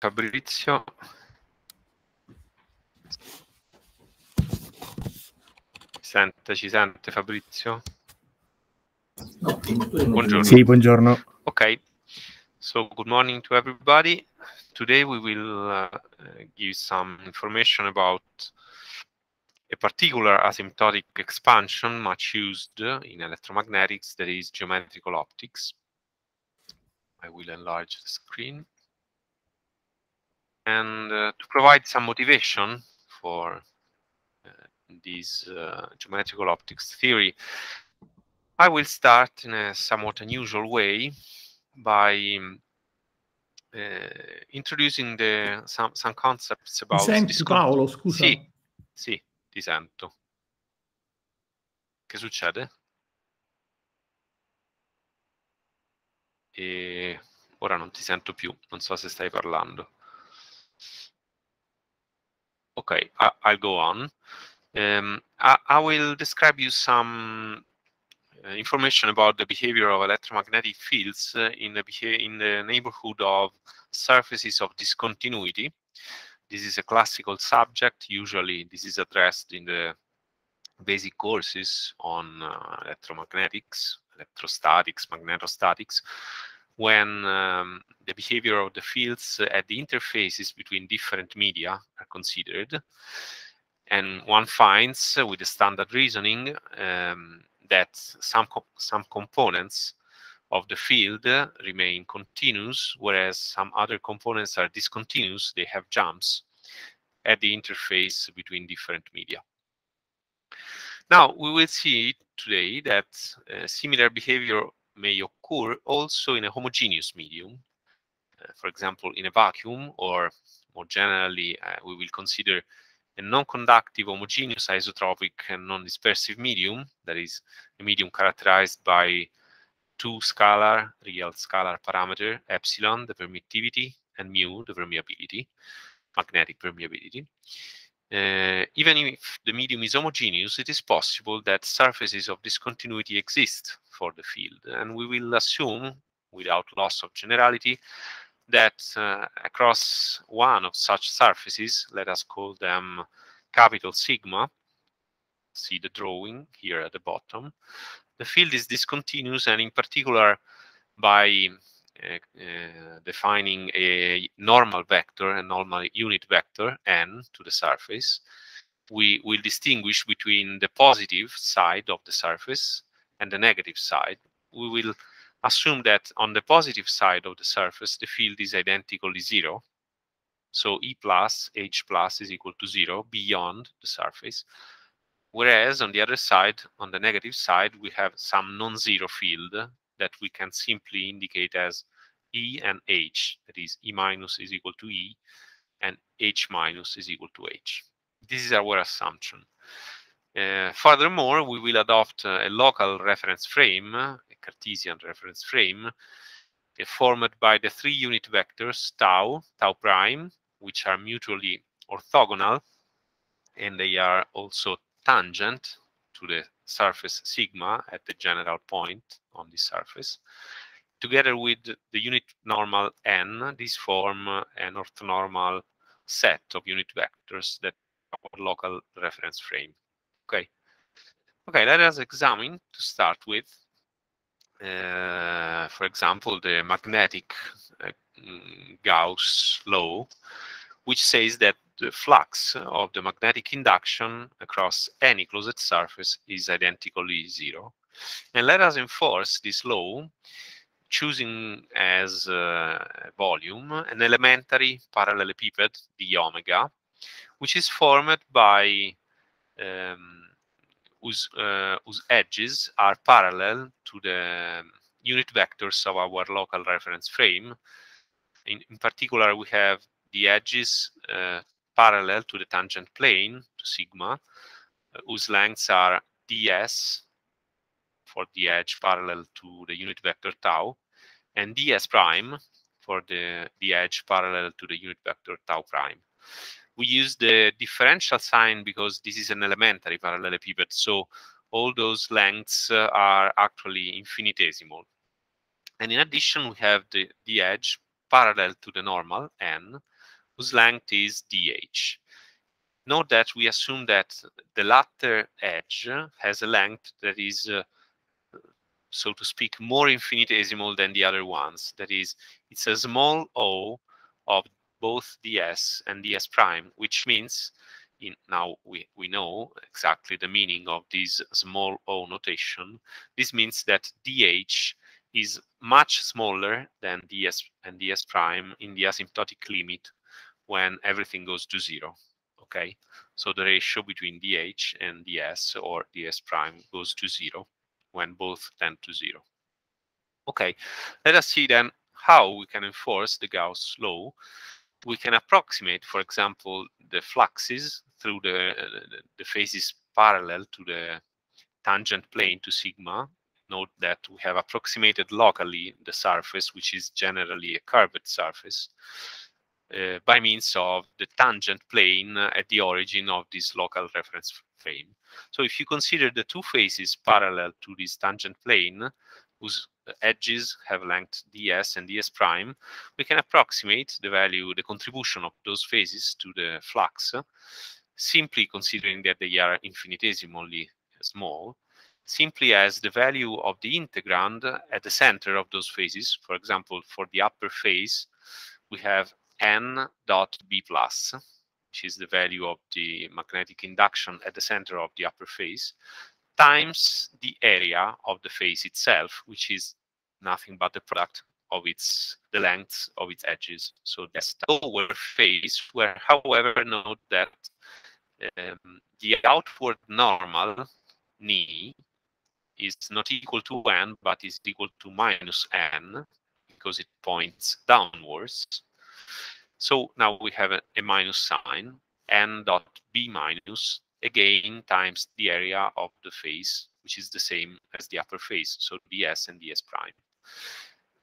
Fabrizio. Ci sente Fabrizio? No, buongiorno. Sì, buongiorno. Okay, so good morning to everybody. Today we will give some information about a particular asymptotic expansion much used in electromagnetics, that is geometrical optics. I will enlarge the screen. And to provide some motivation for this geometrical optics theory, I will start in a somewhat unusual way by introducing some concepts about... Senti Paolo, scusa. Sì, ti sento. Che succede? E ora non ti sento più, non so se stai parlando. Okay, I'll go on. I will describe you some information about the behavior of electromagnetic fields in the neighborhood of surfaces of discontinuity. This is a classical subject. Usually this is addressed in the basic courses on electromagnetics, electrostatics, magnetostatics, when the behavior of the fields at the interfaces between different media are considered. And one finds with the standard reasoning that some components of the field remain continuous, whereas some other components are discontinuous. They have jumps at the interface between different media. Now, we will see today that similar behavior may occur also in a homogeneous medium. For example, in a vacuum, or more generally, we will consider a non-conductive, homogeneous, isotropic, and non-dispersive medium, that is, a medium characterized by two real scalar parameter, epsilon, the permittivity, and mu, the permeability, magnetic permeability. Even if the medium is homogeneous, it is possible that surfaces of discontinuity exist for the field, and we will assume, without loss of generality, that across one of such surfaces, let us call them capital sigma, see the drawing here at the bottom, the field is discontinuous, and in particular by defining a normal vector, a normal unit vector, n, to the surface, we will distinguish between the positive side of the surface and the negative side. We will assume that on the positive side of the surface, the field is identically 0. So E plus, H plus is equal to 0 beyond the surface. Whereas on the other side, on the negative side, we have some non-zero field that we can simply indicate as E and H. That is, E minus is equal to E, and H minus is equal to H. This is our assumption. Furthermore, we will adopt a local reference frame, a Cartesian reference frame, formed by the three unit vectors tau, tau prime, which are mutually orthogonal, and they are also tangent to the surface sigma at the general point on the surface. Together with the unit normal n, these form an orthonormal set of unit vectors that are our local reference frame. Okay, let us examine, to start with, for example, the magnetic Gauss law, which says that the flux of the magnetic induction across any closed surface is identically 0. And let us enforce this law, choosing as volume an elementary parallelepiped, d omega, which is formed by whose edges are parallel to the unit vectors of our local reference frame. In particular, we have the edges parallel to the tangent plane, to sigma, whose lengths are ds for the edge parallel to the unit vector tau, and ds prime for the edge parallel to the unit vector tau prime. We use the differential sign because this is an elementary parallelepiped, so all those lengths are actually infinitesimal. And in addition, we have the edge parallel to the normal n, whose length is dh. Note that we assume that the latter edge has a length that is, so to speak, more infinitesimal than the other ones. That is, it's a small o of both ds and ds prime, which means, now we know exactly the meaning of this small o notation. This means that dh is much smaller than ds and ds prime in the asymptotic limit when everything goes to 0. Okay, so the ratio between dh and ds or ds prime goes to 0 when both tend to 0. Okay, let us see then how we can enforce the Gauss law. We can approximate, for example, the fluxes through the phases parallel to the tangent plane to sigma. Note that we have approximated locally the surface, which is generally a curved surface, by means of the tangent plane at the origin of this local reference frame. So if you consider the two faces parallel to this tangent plane, whose edges have length ds and ds prime, we can approximate the value, the contribution of those faces to the flux, simply considering that they are infinitesimally small, simply as the value of the integrand at the center of those phases. For example, for the upper phase, we have n dot b plus, which is the value of the magnetic induction at the center of the upper phase, times the area of the phase itself, which is nothing but the product of the lengths of its edges. So that's the lower phase, where, however, note that the outward normal ni is not equal to n, but is equal to minus n, because it points downwards. So now we have a minus sign, n dot b minus, again times the area of the phase, which is the same as the upper phase, so ds and ds prime.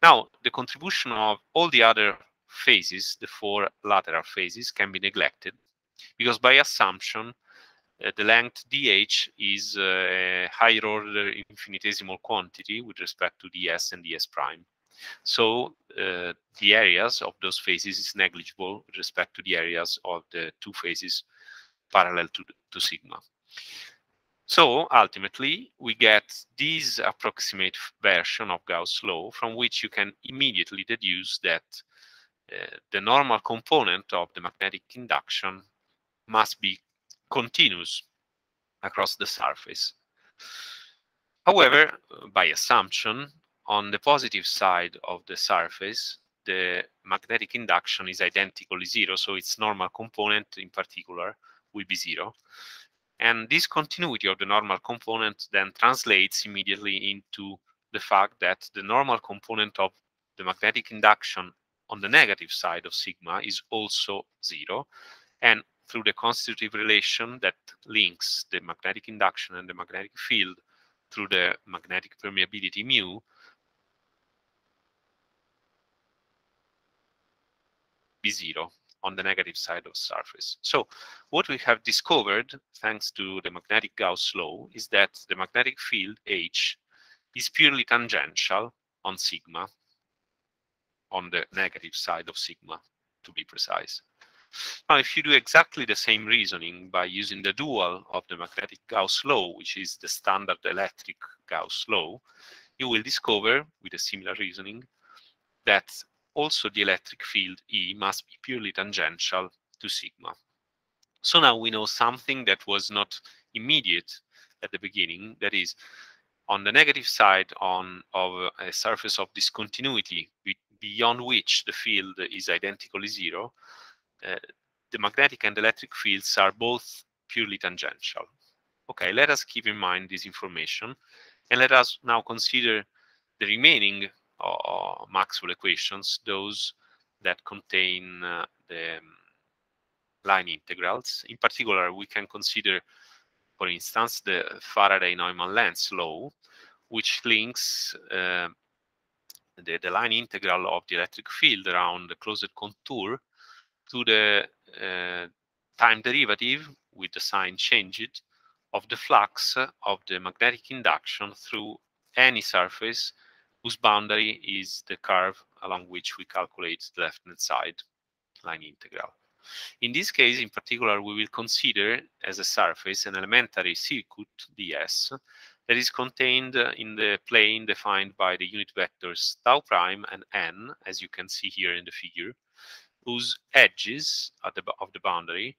Now, the contribution of all the other phases, the four lateral phases, can be neglected, because by assumption, the length dh is a higher order infinitesimal quantity with respect to ds and ds prime. So the areas of those phases is negligible with respect to the areas of the two phases parallel to sigma. So ultimately, we get this approximate version of Gauss' law, from which you can immediately deduce that the normal component of the magnetic induction must be continuous across the surface. However, by assumption, on the positive side of the surface, the magnetic induction is identically 0, so its normal component in particular will be 0. And this continuity of the normal component then translates immediately into the fact that the normal component of the magnetic induction on the negative side of sigma is also 0. And through the constitutive relation that links the magnetic induction and the magnetic field through the magnetic permeability mu, be 0 on the negative side of the surface. So what we have discovered, thanks to the magnetic Gauss law, is that the magnetic field H is purely tangential on sigma, on the negative side of sigma, to be precise. Now, if you do exactly the same reasoning by using the dual of the magnetic Gauss law, which is the standard electric Gauss law, you will discover, with a similar reasoning, that also the electric field E must be purely tangential to sigma. So now we know something that was not immediate at the beginning, that is, on the negative side of a surface of discontinuity beyond which the field is identically 0, the magnetic and electric fields are both purely tangential. Okay, let us keep in mind this information, and let us now consider the remaining Maxwell equations, those that contain the line integrals. In particular, we can consider, for instance, the Faraday-Neumann-Lenz law, which links the line integral of the electric field around the closed contour to the time derivative with the sign changed of the flux of the magnetic induction through any surface whose boundary is the curve along which we calculate the left-hand side line integral. In this case, in particular, we will consider as a surface an elementary circuit ds that is contained in the plane defined by the unit vectors tau prime and n, as you can see here in the figure, whose edges of the boundary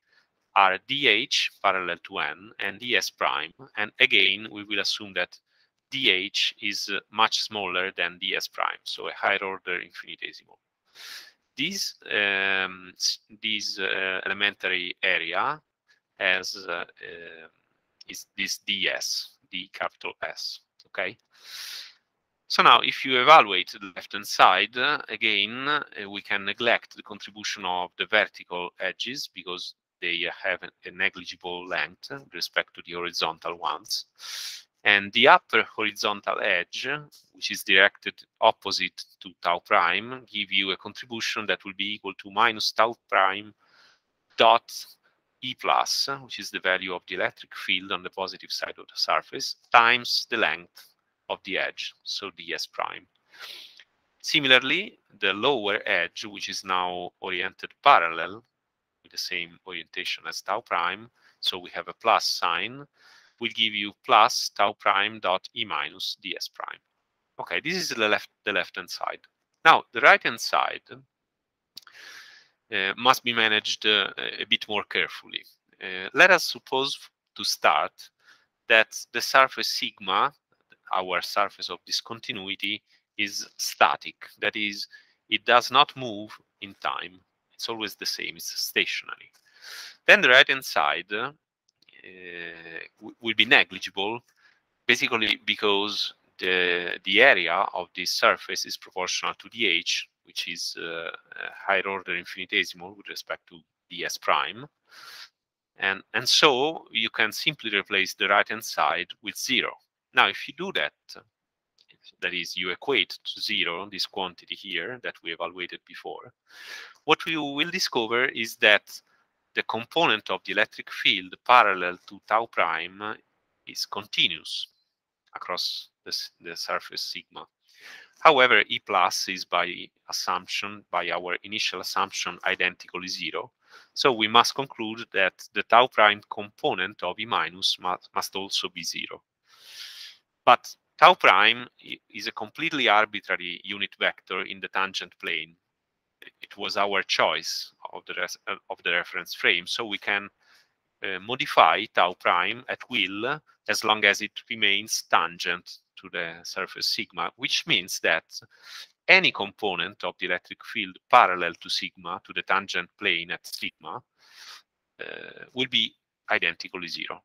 are dh parallel to n and ds prime. And again, we will assume that dh is much smaller than ds prime, so a higher order infinitesimal. This elementary area has is this ds, d capital S. Okay. So now, if you evaluate the left-hand side, again, we can neglect the contribution of the vertical edges because they have a negligible length with respect to the horizontal ones. And the upper horizontal edge, which is directed opposite to tau prime, give you a contribution that will be equal to minus tau prime dot E plus, which is the value of the electric field on the positive side of the surface, times the length of the edge, so ds prime. Similarly, the lower edge, which is now oriented parallel with the same orientation as tau prime, so we have a plus sign, will give you plus tau prime dot E minus ds prime. Okay, this is the left-hand side. Now, the right-hand side must be managed a bit more carefully. Let us suppose to start that the surface sigma, our surface of discontinuity, is static. That is, it does not move in time. It's always the same, it's stationary. Then the right-hand side will be negligible, basically because the area of this surface is proportional to the h, which is a higher order infinitesimal with respect to ds prime. And so you can simply replace the right-hand side with 0. Now, if you do that, that is, you equate to 0 this quantity here that we evaluated before, what we will discover is that the component of the electric field parallel to tau prime is continuous across the surface sigma. However, E plus is by our initial assumption, identically 0. So we must conclude that the tau prime component of E minus must also be 0. But tau prime is a completely arbitrary unit vector in the tangent plane. It was our choice of the reference frame, so we can modify tau prime at will as long as it remains tangent to the surface sigma, which means that any component of the electric field parallel to sigma, to the tangent plane at sigma, will be identically 0.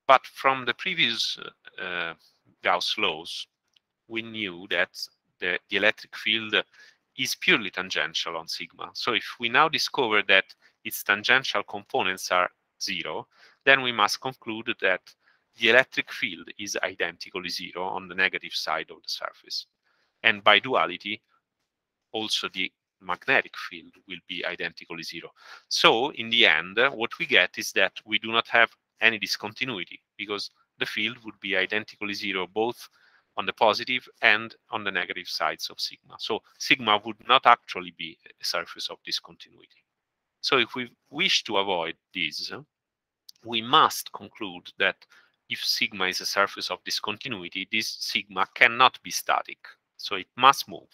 But from the previous Gauss laws, we knew that the electric field is purely tangential on sigma. So if we now discover that its tangential components are 0, then we must conclude that the electric field is identically 0 on the negative side of the surface. And by duality, also the magnetic field will be identically 0. So in the end, what we get is that we do not have any discontinuity because the field would be identically 0 both on the positive and on the negative sides of sigma. So sigma would not actually be a surface of discontinuity. So if we wish to avoid this, we must conclude that if sigma is a surface of discontinuity, this sigma cannot be static. So it must move,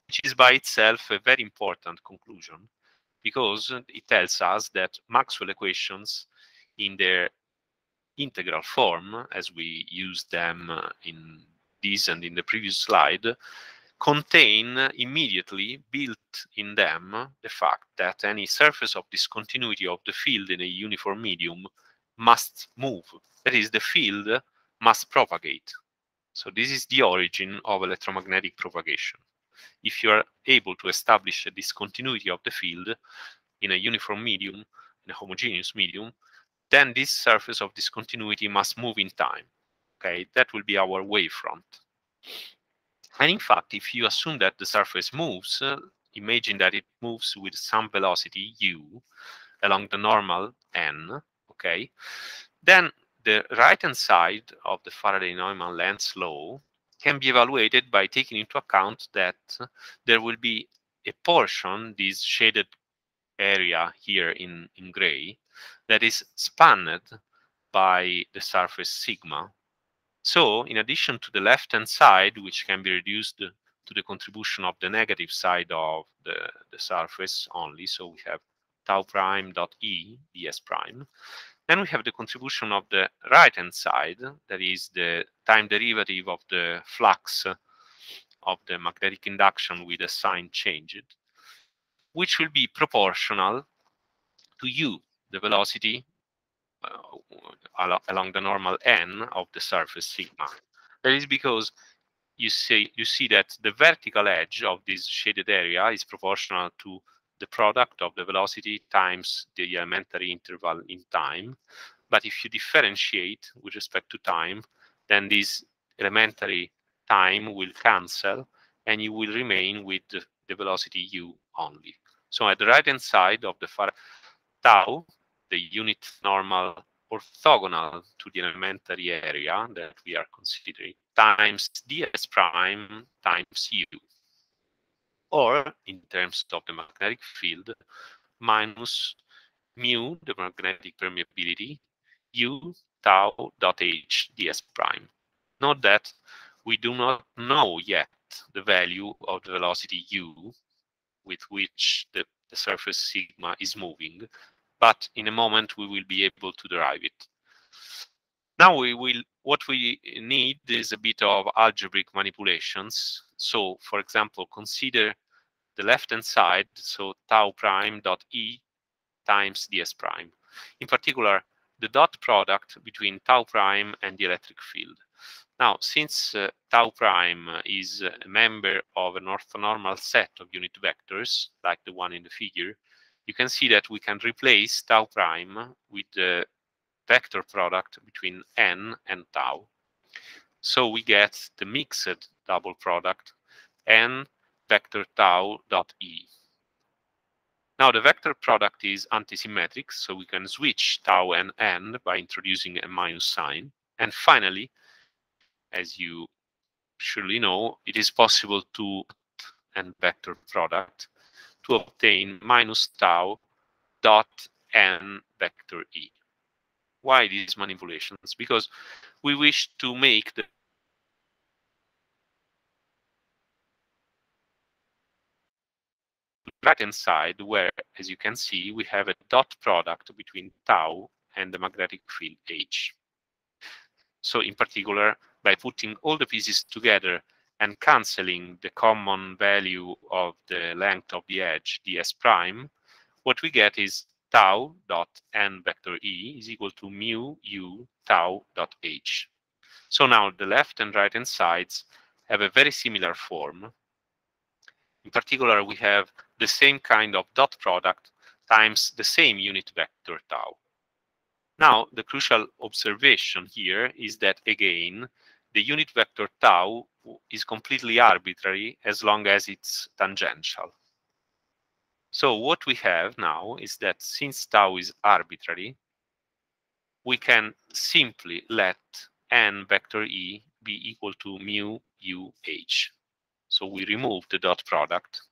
which is by itself a very important conclusion because it tells us that Maxwell equations in their integral form, as we used them in this and in the previous slide, contain immediately built in them the fact that any surface of discontinuity of the field in a uniform medium must move. That is, the field must propagate. So this is the origin of electromagnetic propagation. If you are able to establish a discontinuity of the field in a uniform medium, in a homogeneous medium, then this surface of discontinuity must move in time. Okay, that will be our wavefront. And in fact, if you assume that the surface moves, imagine that it moves with some velocity u along the normal n, okay, then the right-hand side of the Faraday-Neumann length law can be evaluated by taking into account that there will be a portion, this shaded area here in gray, that is spanned by the surface sigma. So in addition to the left-hand side, which can be reduced to the contribution of the negative side of the surface only, so we have tau prime dot E ds prime. Then we have the contribution of the right-hand side, that is the time derivative of the flux of the magnetic induction with a sign changed, which will be proportional to u, the velocity along the normal n of the surface sigma. That is because you see that the vertical edge of this shaded area is proportional to the product of the velocity times the elementary interval in time. But if you differentiate with respect to time, then this elementary time will cancel and you will remain with the velocity u only. So at the right-hand side of the tau, the unit normal orthogonal to the elementary area that we are considering, times ds prime times u. Or, in terms of the magnetic field, minus mu, the magnetic permeability, u tau dot h ds prime. Note that we do not know yet the value of the velocity u with which the surface sigma is moving, but in a moment we will be able to derive it. Now what we need is a bit of algebraic manipulations. So for example, consider the left-hand side, so tau prime dot E times ds prime. In particular, the dot product between tau prime and the electric field. Now, since tau prime is a member of an orthonormal set of unit vectors, like the one in the figure, you can see that we can replace tau prime with the vector product between n and tau. So we get the mixed double product n vector tau dot E. Now the vector product is antisymmetric, so we can switch tau and n by introducing a minus sign. And finally, as you surely know, it is possible to n vector product to obtain minus tau dot n vector E. Why these manipulations? Because we wish to make the right-hand side where, as you can see, we have a dot product between tau and the magnetic field H. So in particular, by putting all the pieces together and cancelling the common value of the length of the edge, ds prime, what we get is tau dot n vector E is equal to mu u tau dot h. So now the left and right-hand sides have a very similar form. In particular, we have the same kind of dot product times the same unit vector tau. Now, the crucial observation here is that, again, the unit vector tau is completely arbitrary as long as it's tangential. So what we have now is that since tau is arbitrary, we can simply let n vector E be equal to mu u h. So we remove the dot product,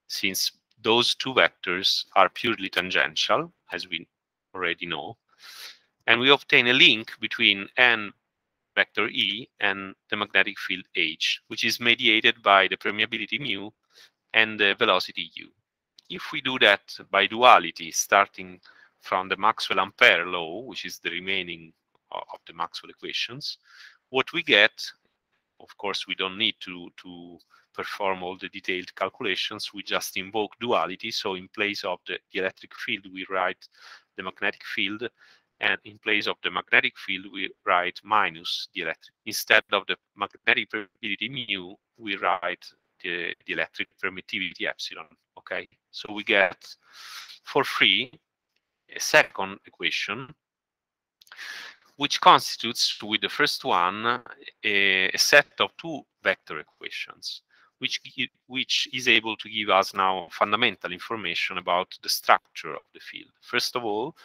since those two vectors are purely tangential, as we already know. And we obtain a link between n vector E and the magnetic field H, which is mediated by the permeability mu and the velocity u. If we do that by duality, starting from the Maxwell Ampere law, which is the remaining of the Maxwell equations, what we get, of course, we don't need to perform all the detailed calculations. We just invoke duality. So in place of the electric field, we write the magnetic field. And in place of the magnetic field, we write minus the electric. Instead of the magnetic permeability mu, we write the electric permittivity epsilon. Okay, so we get for free a second equation, which constitutes with the first one a set of two vector equations, which is able to give us now fundamental information about the structure of the field. First of all,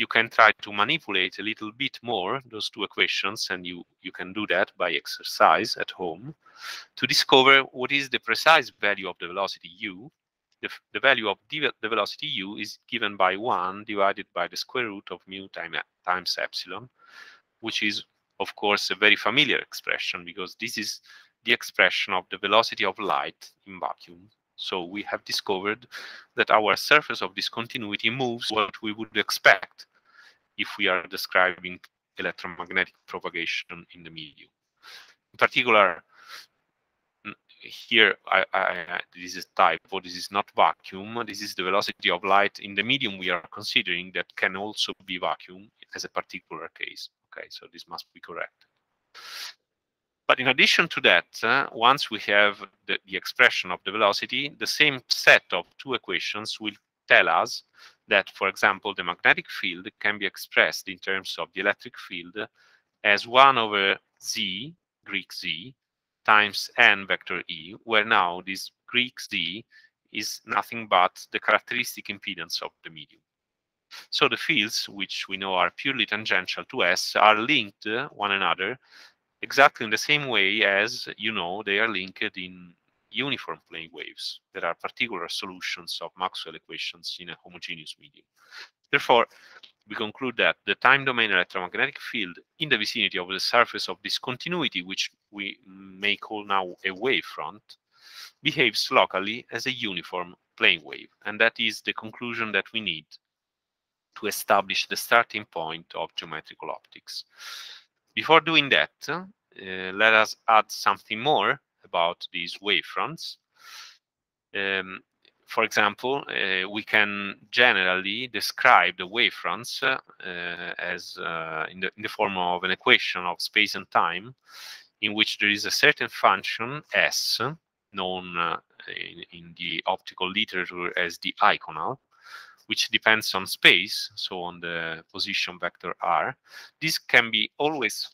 you can try to manipulate a little bit more those two equations, and you can do that by exercise at home to discover what is the precise value of the velocity u. The value of the velocity u is given by 1 divided by the square root of mu times epsilon, which is, of course, a very familiar expression because this is the expression of the velocity of light in vacuum. So we have discovered that our surface of discontinuity moves what we would expect if we are describing electromagnetic propagation in the medium. In particular, here this is typo, this is not vacuum, this is the velocity of light in the medium we are considering that can also be vacuum as a particular case. Okay, so this must be correct. But in addition to that, once we have the expression of the velocity, the same set of two equations will tell us that, for example, the magnetic field can be expressed in terms of the electric field as 1 over z, Greek z, times n vector e, where now this Greek z is nothing but the characteristic impedance of the medium. So the fields, which we know are purely tangential to S, are linked one another exactly in the same way as, you know, they are linked in uniform plane waves. There are particular solutions of Maxwell equations in a homogeneous medium. Therefore, we conclude that the time domain electromagnetic field in the vicinity of the surface of discontinuity, which we may call now a wavefront, behaves locally as a uniform plane wave. And that is the conclusion that we need to establish the starting point of geometrical optics. Before doing that, let us add something more about these wavefronts. For example, we can generally describe the wavefronts as in the form of an equation of space and time, in which there is a certain function S, known in the optical literature as the Iconal, which depends on space, so on the position vector r. This can be always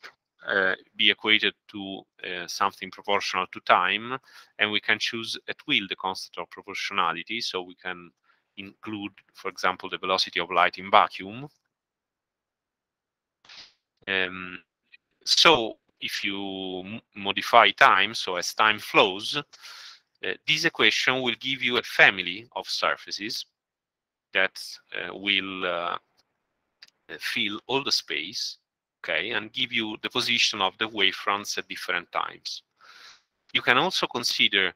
be equated to something proportional to time, and we can choose at will the constant of proportionality, so we can include, for example, the velocity of light in vacuum. So if you modify time, so as time flows, this equation will give you a family of surfaces that will fill all the space, okay, and give you the position of the wavefronts at different times. You can also consider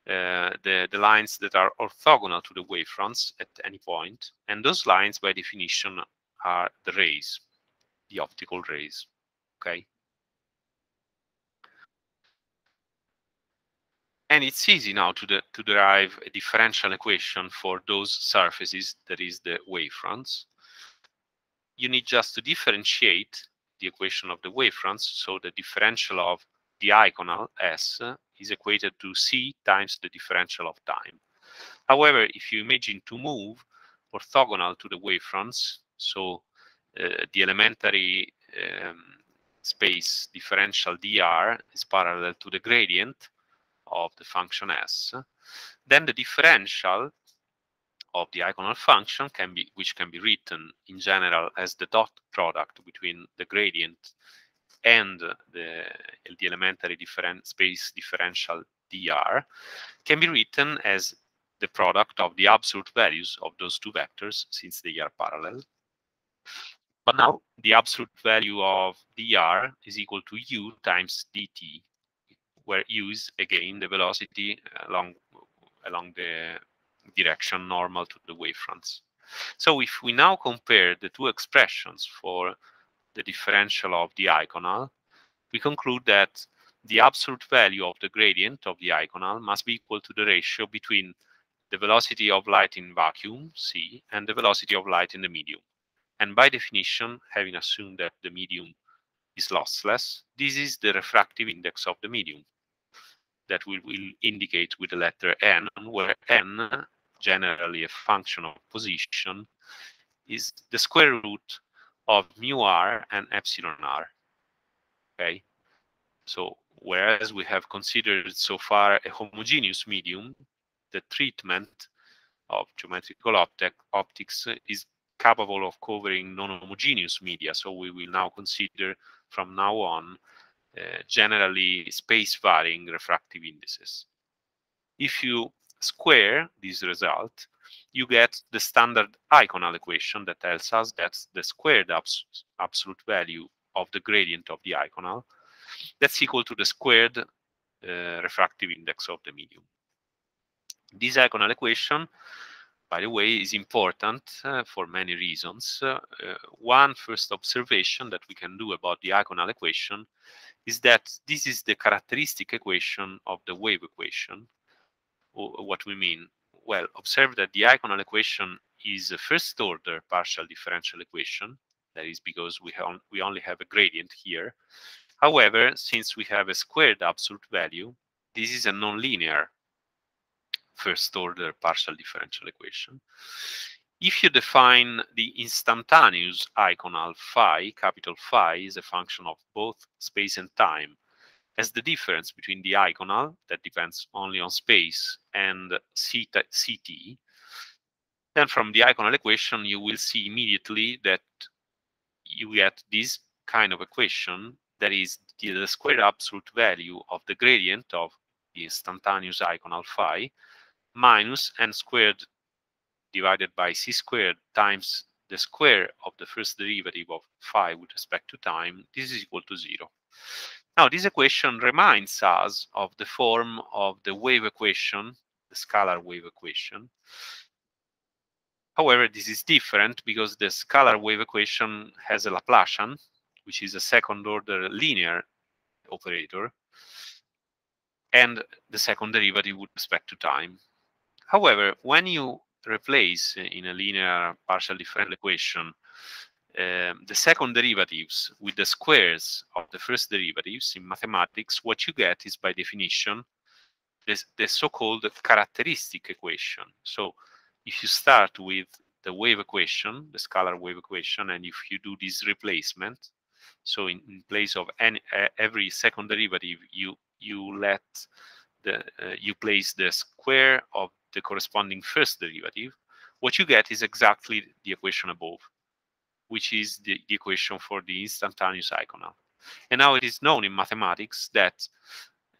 the lines that are orthogonal to the wavefronts at any point, and those lines, by definition, are the rays, the optical rays, okay? And it's easy now to derive a differential equation for those surfaces, that is the wavefronts. You need just to differentiate the equation of the wavefronts, so the differential of the Iconal S is equated to c times the differential of time. However, if you imagine to move orthogonal to the wavefronts, so the elementary space differential dr is parallel to the gradient of the function S, then the differential of the Iconal function which can be written in general as the dot product between the gradient and the elementary space differential dr, can be written as the product of the absolute values of those two vectors, since they are parallel. But now the absolute value of dr is equal to u times dt, where u is again the velocity along the direction normal to the wavefronts. So if we now compare the two expressions for the differential of the Iconal, we conclude that the absolute value of the gradient of the Iconal must be equal to the ratio between the velocity of light in vacuum, c, and the velocity of light in the medium. And by definition, having assumed that the medium is lossless, this is the refractive index of the medium that we will indicate with the letter n, where n, generally a function of position, is the square root of mu r and epsilon r. Okay, so whereas we have considered so far a homogeneous medium, the treatment of geometrical optics is capable of covering non-homogeneous media. So we will now consider from now on generally space-varying refractive indices. If you square this result, you get the standard Iconal equation that tells us that the squared absolute value of the gradient of the Iconal, that's equal to the squared refractive index of the medium. This Iconal equation, by the way, is important for many reasons. One first observation that we can do about the Iconal equation is that this is the characteristic equation of the wave equation. What we mean? Well, observe that the Iconal equation is a first order partial differential equation. That is because we only have a gradient here. However, since we have a squared absolute value, this is a nonlinear first order partial differential equation. If you define the instantaneous Iconal phi, capital phi is a function of both space and time, as the difference between the Iconal, that depends only on space, and CT, then from the Iconal equation you will see immediately that you get this kind of equation, that is the squared absolute value of the gradient of the instantaneous Iconal phi minus n squared divided by c squared times the square of the first derivative of phi with respect to time. This is equal to 0. Now, this equation reminds us of the form of the wave equation, the scalar wave equation. However, this is different because the scalar wave equation has a Laplacian, which is a second order linear operator, and the second derivative with respect to time. However, when you replace in a linear partial differential equation the second derivatives with the squares of the first derivatives in mathematics, what you get is by definition the so-called characteristic equation. So if you start with the wave equation, the scalar wave equation, and if you do this replacement, so in place of every second derivative, you place the square of the corresponding first derivative, what you get is exactly the equation above, which is the equation for the instantaneous Iconal. And now it is known in mathematics that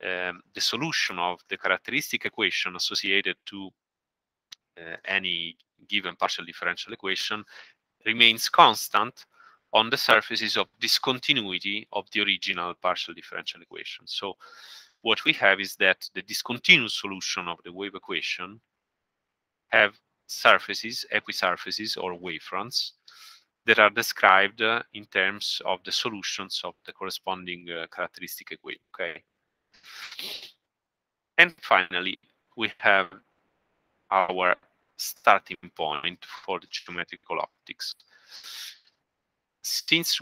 the solution of the characteristic equation associated to any given partial differential equation remains constant on the surfaces of discontinuity of the original partial differential equation. So what we have is that the discontinuous solution of the wave equation have surfaces, equisurfaces, or wavefronts that are described in terms of the solutions of the corresponding characteristic equation. Okay. And finally, we have our starting point for the geometrical optics. Since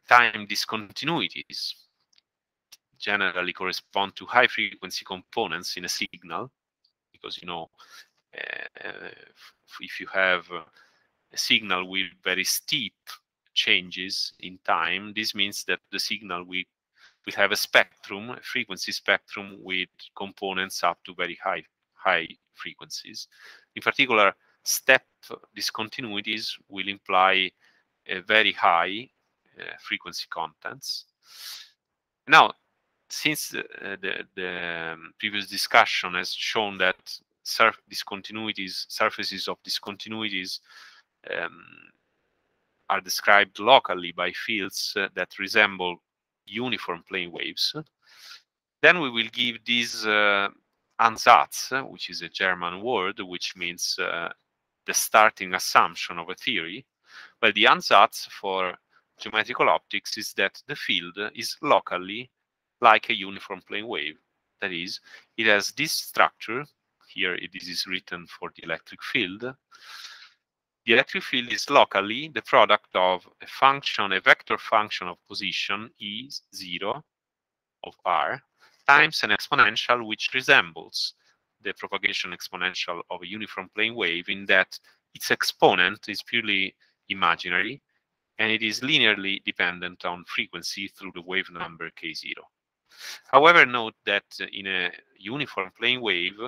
time discontinuities generally correspond to high frequency components in a signal, because if you have a signal with very steep changes in time, this means that the signal will have a spectrum, a frequency spectrum with components up to very high frequencies. In particular, step discontinuities will imply a very high frequency contents. Now, since the previous discussion has shown that surfaces of discontinuities are described locally by fields that resemble uniform plane waves, then we will give this Ansatz, which is a German word, which means the starting assumption of a theory. Well, the Ansatz for geometrical optics is that the field is locally like a uniform plane wave. That is, it has this structure. Here, this is written for the electric field. The electric field is locally the product of a vector function of position E0 of R times an exponential which resembles the propagation exponential of a uniform plane wave in that its exponent is purely imaginary and it is linearly dependent on frequency through the wave number K0. However, note that in a uniform plane wave,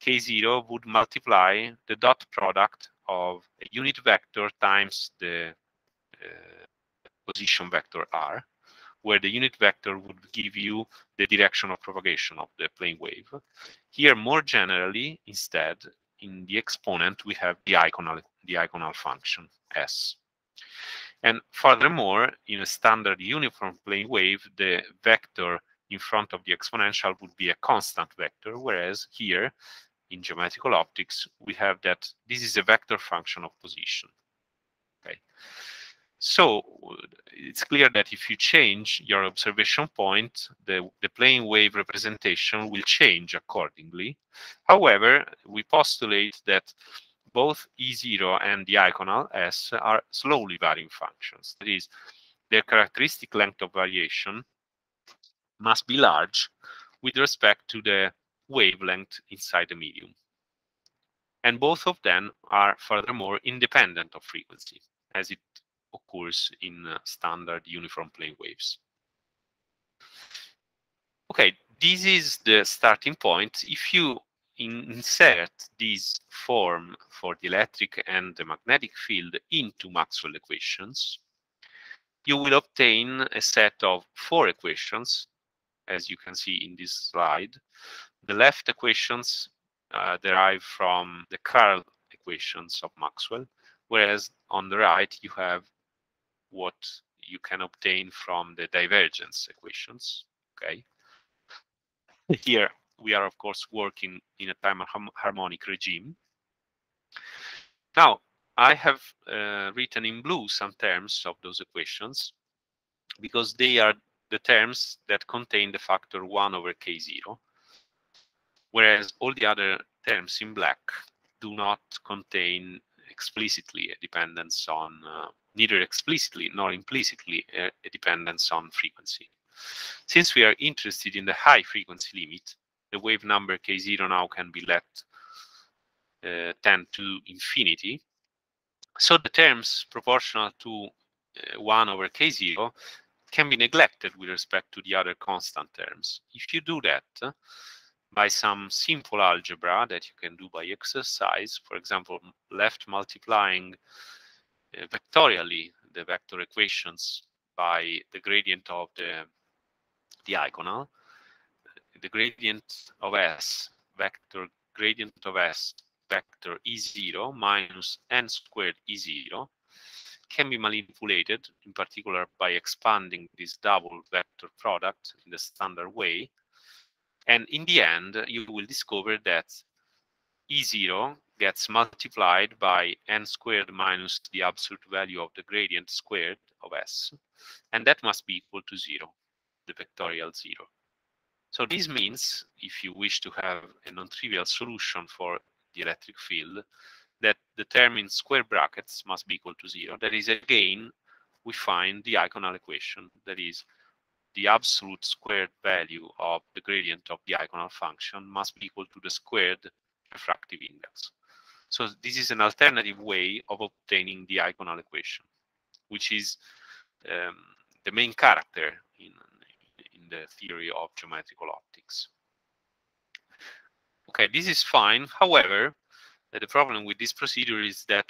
K0 would multiply the dot product of a unit vector times the position vector r, where the unit vector would give you the direction of propagation of the plane wave. Here, more generally, instead, in the exponent, we have the Iconal function, S. And furthermore, in a standard uniform plane wave, the vector in front of the exponential would be a constant vector, whereas here, in geometrical optics, we have that this is a vector function of position. Okay. So it's clear that if you change your observation point, the plane wave representation will change accordingly. However, we postulate that both E0 and the Iconal S are slowly varying functions. That is, their characteristic length of variation must be large with respect to the wavelength inside the medium. And both of them are furthermore independent of frequency, as it occurs in standard uniform plane waves. Okay, this is the starting point. If you insert this form for the electric and the magnetic field into Maxwell equations, you will obtain a set of 4 equations, as you can see in this slide. The left equations derive from the curl equations of Maxwell, whereas on the right you have what you can obtain from the divergence equations. Okay. Here we are, of course, working in a time harmonic regime. Now, I have written in blue some terms of those equations because they are the terms that contain the factor 1 over k0, whereas all the other terms in black do not contain explicitly a dependence on, neither explicitly nor implicitly a dependence on frequency. Since we are interested in the high frequency limit, the wave number k0 now can be let tend to infinity. So the terms proportional to 1 over k0 can be neglected with respect to the other constant terms. If you do that by some simple algebra that you can do by exercise, for example, left multiplying vectorially the vector equations by the gradient of the Iconal, the gradient of S, vector gradient of S, vector E0 minus n squared E0 can be manipulated, in particular by expanding this double vector product in the standard way. And in the end, you will discover that E0 gets multiplied by n squared minus the absolute value of the gradient squared of S. And that must be equal to 0, the vectorial 0. So this means, if you wish to have a non-trivial solution for the electric field, that the term in square brackets must be equal to 0. That is, again, we find the Iconal equation. That is, the absolute squared value of the gradient of the Iconal function must be equal to the squared refractive index. So this is an alternative way of obtaining the Iconal equation, which is the main character in the theory of geometrical optics. Okay, this is fine. However, the problem with this procedure is that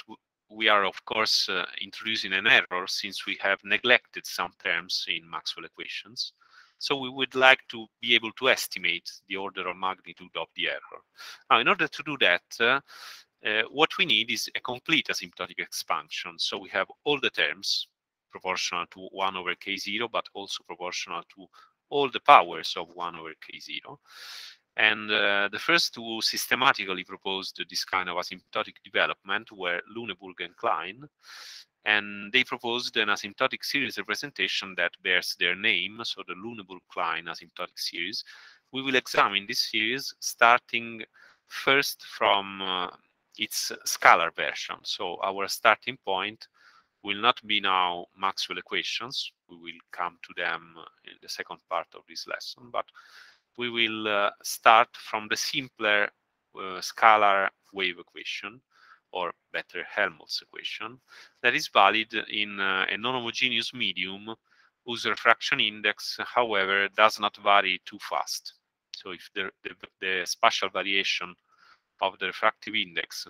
we are, of course, introducing an error since we have neglected some terms in Maxwell equations. So we would like to be able to estimate the order of magnitude of the error. Now, in order to do that, what we need is a complete asymptotic expansion. So we have all the terms proportional to 1 over k0, but also proportional to all the powers of 1 over k0. And the first two systematically proposed this kind of asymptotic development were Luneburg and Klein. And they proposed an asymptotic series representation that bears their name, so the Luneburg-Kline asymptotic series. We will examine this series starting first from its scalar version. So our starting point will not be now Maxwell equations. We will come to them in the second part of this lesson, but we will start from the simpler scalar wave equation, or better Helmholtz equation, that is valid in a non-homogeneous medium whose refraction index, however, does not vary too fast. So if the spatial variation of the refractive index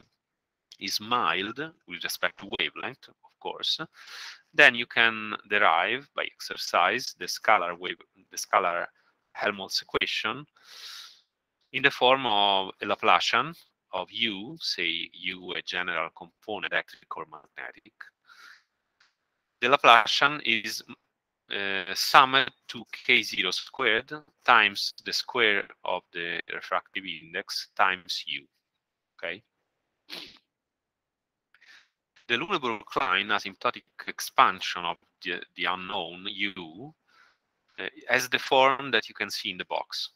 is mild with respect to wavelength, of course, then you can derive by exercise the scalar Helmholtz equation in the form of a Laplacian of U, say U a general component, electric or magnetic. The Laplacian is summed to k0 squared times the square of the refractive index times U. Okay. The Luneburg-Kline asymptotic expansion of the unknown U has the form that you can see in the box.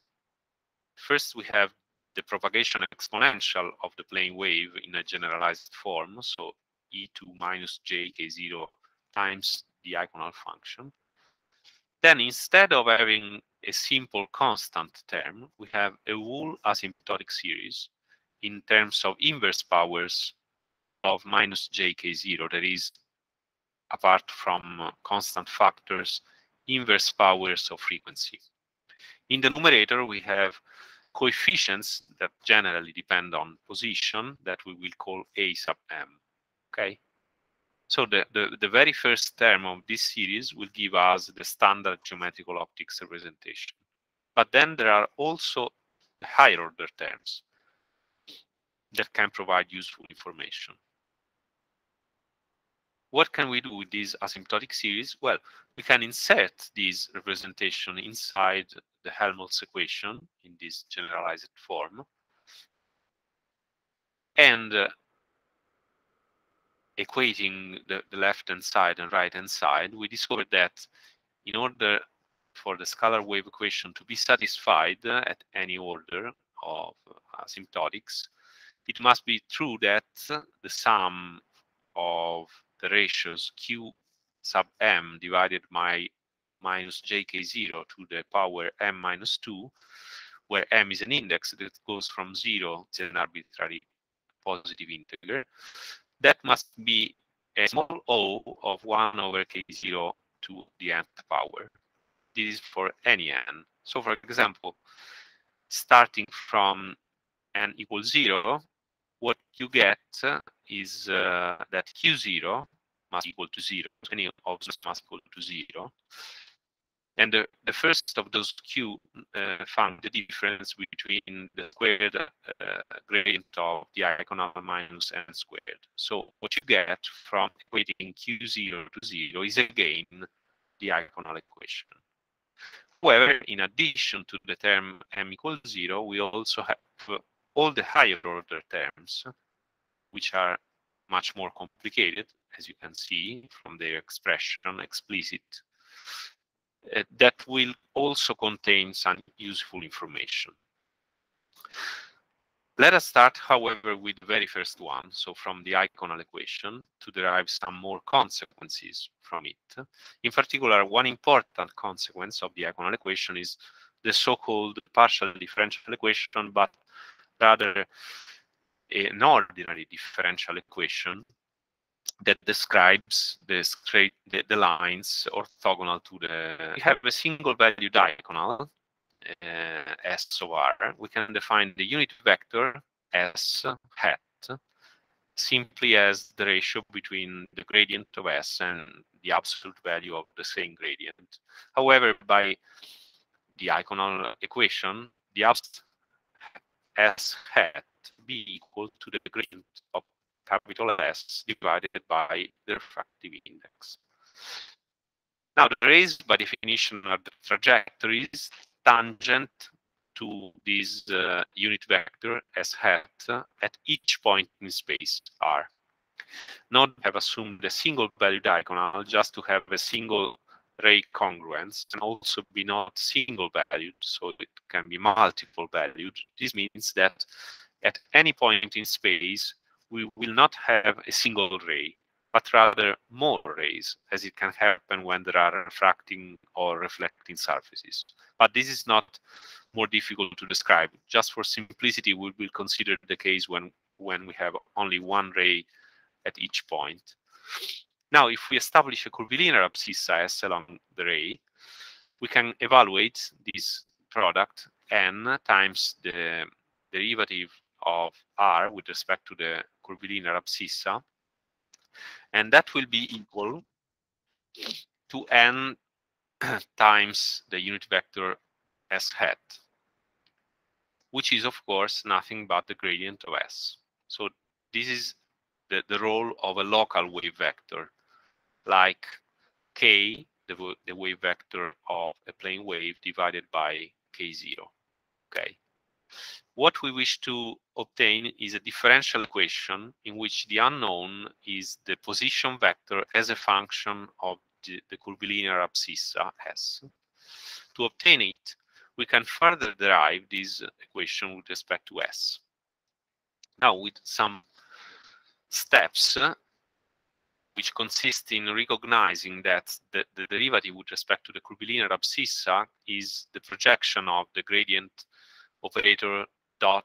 First, we have the propagation exponential of the plane wave in a generalized form, so e2 minus j k0 times the Iconal function. Then instead of having a simple constant term, we have a whole asymptotic series in terms of inverse powers of minus jk0, that is, apart from constant factors, inverse powers of frequency. In the numerator, we have coefficients that generally depend on position that we will call a sub m. Okay. So the very first term of this series will give us the standard geometrical optics representation. But then there are also higher order terms that can provide useful information. What can we do with this asymptotic series? Well, we can insert this representation inside the Helmholtz equation in this generalized form. And equating the left-hand side and right-hand side, we discovered that in order for the scalar wave equation to be satisfied at any order of asymptotics, it must be true that the sum of the ratios q sub m divided by minus jk0 to the power m minus 2, where m is an index that goes from 0 to an arbitrary positive integer, that must be a small o of 1 over k0 to the nth power. This is for any n. So for example, starting from n equals 0, what you get is that q0 must equal to 0. Any of those must equal to 0. And the first of those q found the difference between the squared gradient of the Iconal minus n squared. So what you get from equating q0 to 0 is again the Iconal equation. However, in addition to the term m equals 0, we also have all the higher order terms, which are much more complicated, as you can see from their expression explicit, that will also contain some useful information. Let us start, however, with the very first one, so from the Iconal equation, to derive some more consequences from it. In particular, one important consequence of the Iconal equation is the so-called partial differential equation, but rather an ordinary differential equation that describes the lines orthogonal to the. We have a single value diagonal, S of r. We can define the unit vector S hat simply as the ratio between the gradient of S and the absolute value of the same gradient. However, by the Iconal equation, the absolute S hat be equal to the gradient of capital S divided by the refractive index. Now, the rays, by definition, are the trajectories tangent to this unit vector S hat at each point in space R. Note I have assumed a single value diagonal just to have a single ray congruence and also be not single valued, so it can be multiple valued. This means that at any point in space, we will not have a single ray, but rather more rays, as it can happen when there are refracting or reflecting surfaces. But this is not more difficult to describe. Just for simplicity, we will consider the case when we have only one ray at each point. Now, if we establish a curvilinear abscissa S along the ray, we can evaluate this product n times the derivative of R with respect to the curvilinear abscissa, and that will be equal to n times the unit vector S hat, which is of course nothing but the gradient of S. So this is the role of a local wave vector, like k, the wave vector of a plane wave divided by k0. Okay. What we wish to obtain is a differential equation in which the unknown is the position vector as a function of the curvilinear abscissa S. To obtain it, we can further derive this equation with respect to S. Now, with some steps, which consist in recognizing that the derivative with respect to the curvilinear abscissa is the projection of the gradient operator dot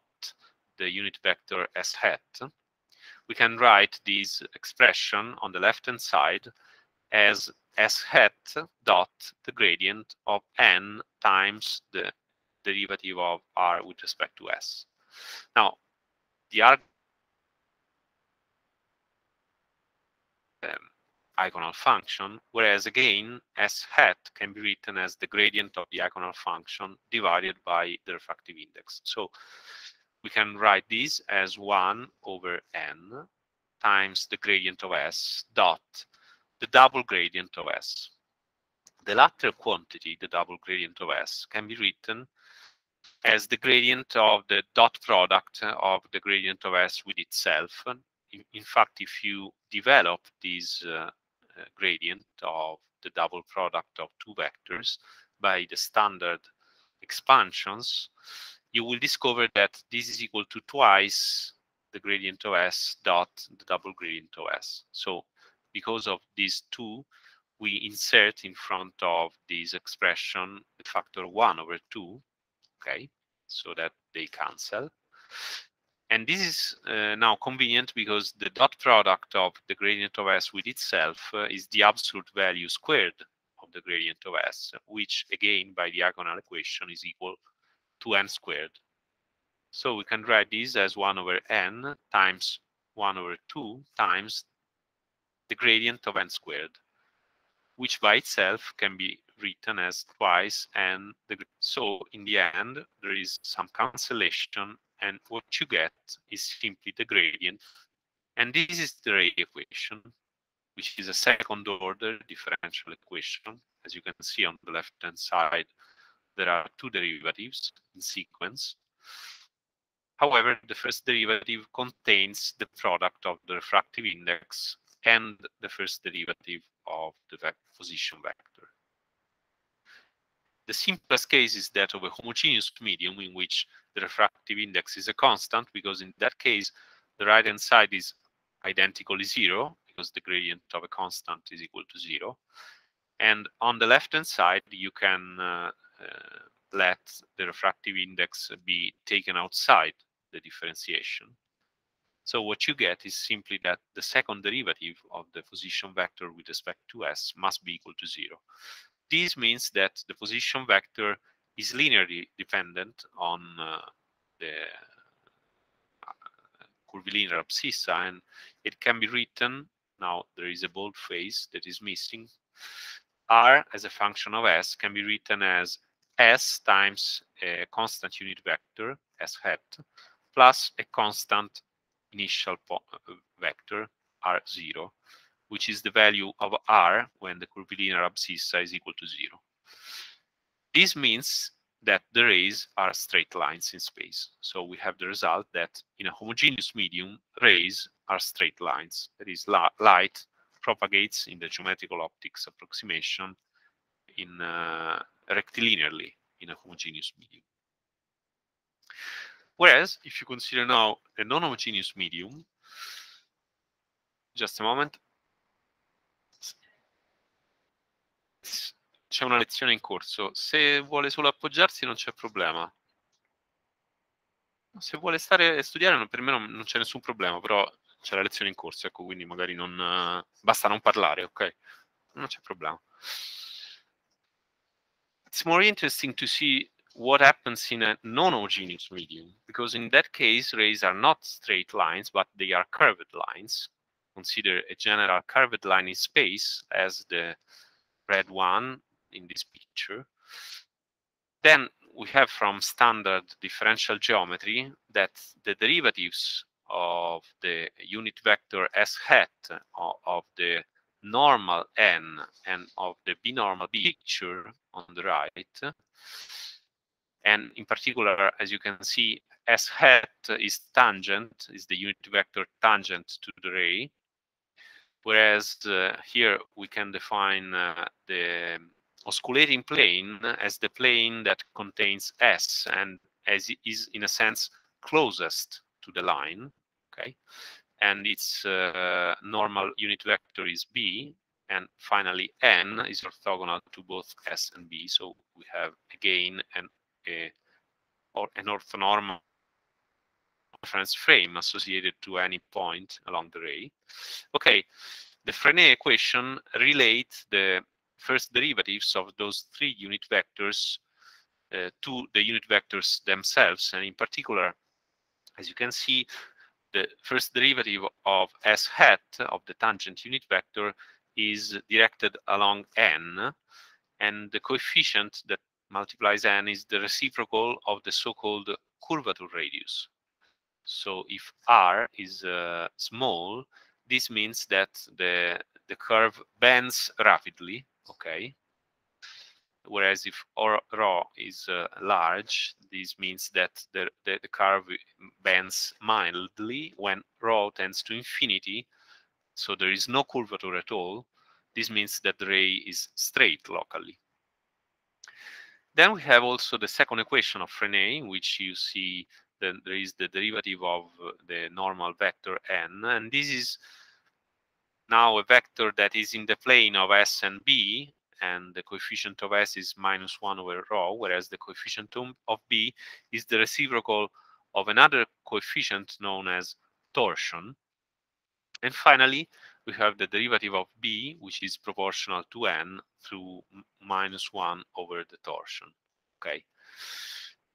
the unit vector S hat. We can write this expression on the left-hand side as S hat dot the gradient of n times the derivative of R with respect to S. Now, the Iconal function, whereas again, S hat can be written as the gradient of the Iconal function divided by the refractive index. So we can write this as 1 over n times the gradient of S dot the double gradient of S. The latter quantity, the double gradient of S, can be written as the gradient of the dot product of the gradient of S with itself. In fact, if you develop this gradient of the double product of two vectors by the standard expansions, you will discover that this is equal to twice the gradient of S dot the double gradient of S. So because of these two, we insert in front of this expression the factor 1 over 2, okay, so that they cancel. And this is now convenient because the dot product of the gradient of S with itself is the absolute value squared of the gradient of S, which again by the Iconal equation is equal to n squared. So we can write this as 1 over n times 1 over 2 times the gradient of n squared, which by itself can be written as twice n. So in the end, there is some cancellation, and what you get is simply the gradient. And this is the Ray equation, which is a second order differential equation. As you can see on the left-hand side, there are two derivatives in sequence. However, the first derivative contains the product of the refractive index and the first derivative of the position vector. The simplest case is that of a homogeneous medium in which the refractive index is a constant, because in that case, the right-hand side is identically 0, because the gradient of a constant is equal to 0. And on the left-hand side, you can let the refractive index be taken outside the differentiation. So what you get is simply that the second derivative of the position vector with respect to S must be equal to 0. This means that the position vector is linearly dependent on the curvilinear abscissa, and it can be written, now there is a bold face that is missing, R as a function of S can be written as S times a constant unit vector, S hat, plus a constant initial vector, R0, which is the value of R when the curvilinear abscissa is equal to 0. This means that the rays are straight lines in space. So we have the result that in a homogeneous medium, rays are straight lines. That is, light propagates in the geometrical optics approximation in rectilinearly in a homogeneous medium. Whereas, if you consider now a non-homogeneous medium, just a moment, c'è una lezione in corso. Se vuole solo appoggiarsi non c'è problema. Se vuole stare e studiare, per me non c'è nessun problema, però c'è la lezione in corso, ecco, quindi magari non basta non parlare, ok? Non c'è problema. It's more interesting to see what happens in a non-homogeneous medium, because in that case rays are not straight lines but they are curved lines. Consider a general curved line in space as the red one in this picture. Then we have from standard differential geometry that the derivatives of the unit vector s hat of the normal n and of the b-normal picture on the right, and in particular, as you can see, s hat is tangent, is the unit vector tangent to the ray, whereas here we can define the osculating plane as the plane that contains S and as it is in a sense closest to the line, okay? And its normal unit vector is B, and finally N is orthogonal to both S and B. So we have again an orthonormal reference frame associated to any point along the ray. Okay, the Frenet equation relates the first derivatives of those three unit vectors to the unit vectors themselves, and in particular, as you can see, the first derivative of s hat of the tangent unit vector is directed along n, and the coefficient that multiplies n is the reciprocal of the so-called curvature radius. So if r is small, this means that the curve bends rapidly, okay? Whereas if rho is large, this means that the curve bends mildly. When rho tends to infinity, so there is no curvature at all, this means that the ray is straight locally. Then we have also the second equation of Frenet, in which you see that there is the derivative of the normal vector n, and this is now a vector that is in the plane of s and b, and the coefficient of s is -1 over rho, whereas the coefficient of b is the reciprocal of another coefficient known as torsion. And finally, we have the derivative of b, which is proportional to n through -1 over the torsion. Okay.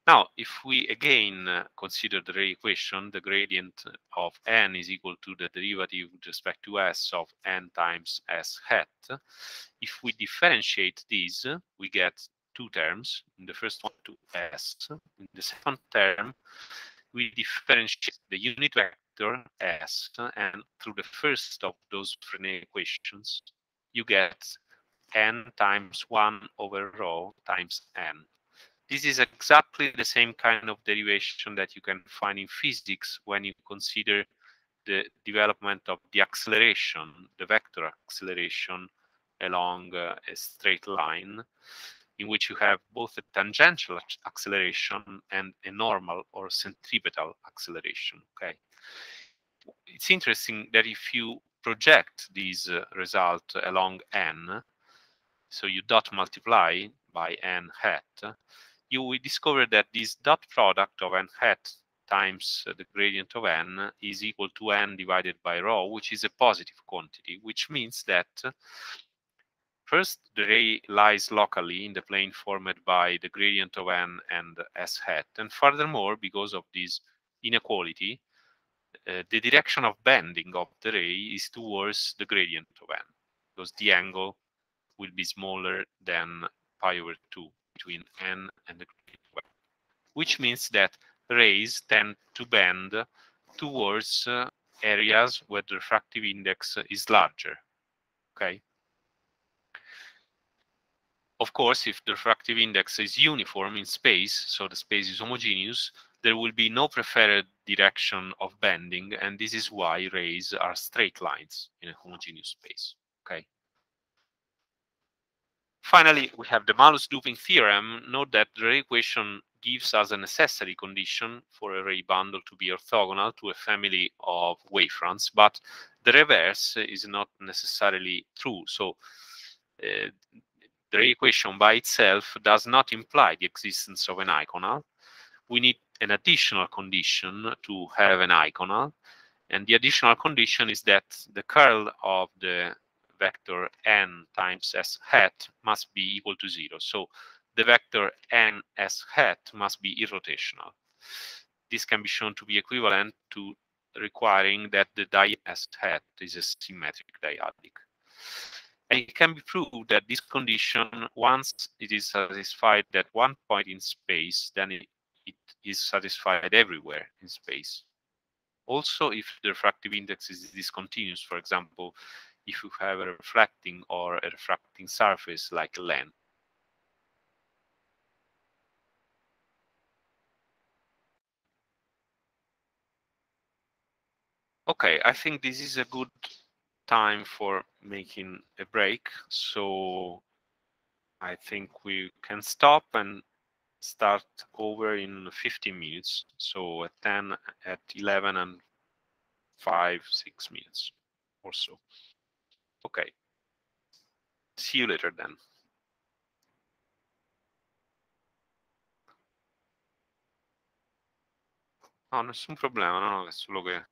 Now, if we again consider the ray equation, the gradient of n is equal to the derivative with respect to s of n times s hat. If we differentiate these, we get two terms. In the first one, to s. In the second term, we differentiate the unit vector s, and through the first of those Frenet equations, you get n times 1 over rho times n. This is exactly the same kind of derivation that you can find in physics when you consider the development of the acceleration, the vector acceleration along a straight line, in which you have both a tangential acceleration and a normal or centripetal acceleration. Okay, it's interesting that if you project this result along n, so you dot multiply by n hat, you will discover that this dot product of n hat times the gradient of n is equal to n divided by rho, which is a positive quantity, which means that first the ray lies locally in the plane formed by the gradient of n and s hat, and furthermore, because of this inequality, the direction of bending of the ray is towards the gradient of n, because the angle will be smaller than pi over 2 between n and the gradient of n, which means that rays tend to bend towards areas where the refractive index is larger. Okay. Of course, if the refractive index is uniform in space, so the space is homogeneous, there will be no preferred direction of bending, and this is why rays are straight lines in a homogeneous space. Okay. Finally, we have the Malus-Dupin theorem. Note that the ray equation gives us a necessary condition for a ray bundle to be orthogonal to a family of wavefronts, but the reverse is not necessarily true. So the ray equation by itself does not imply the existence of an iconal. We need an additional condition to have an iconal, and the additional condition is that the curl of the vector n times s hat must be equal to 0. So the vector n s hat must be irrotational. This can be shown to be equivalent to requiring that the die s hat is a symmetric dyadic. And it can be proved that this condition, once it is satisfied at one point in space, then it is satisfied everywhere in space. Also, if the refractive index is discontinuous, for example, if you have a reflecting or a refracting surface like a lens. Okay, I think this is a good time for making a break. So I think we can stop and start over in 15 minutes. So at 10, at 11 and 5, 6 minutes or so. Okay. See you later then. No, nessun problema, no, è solo che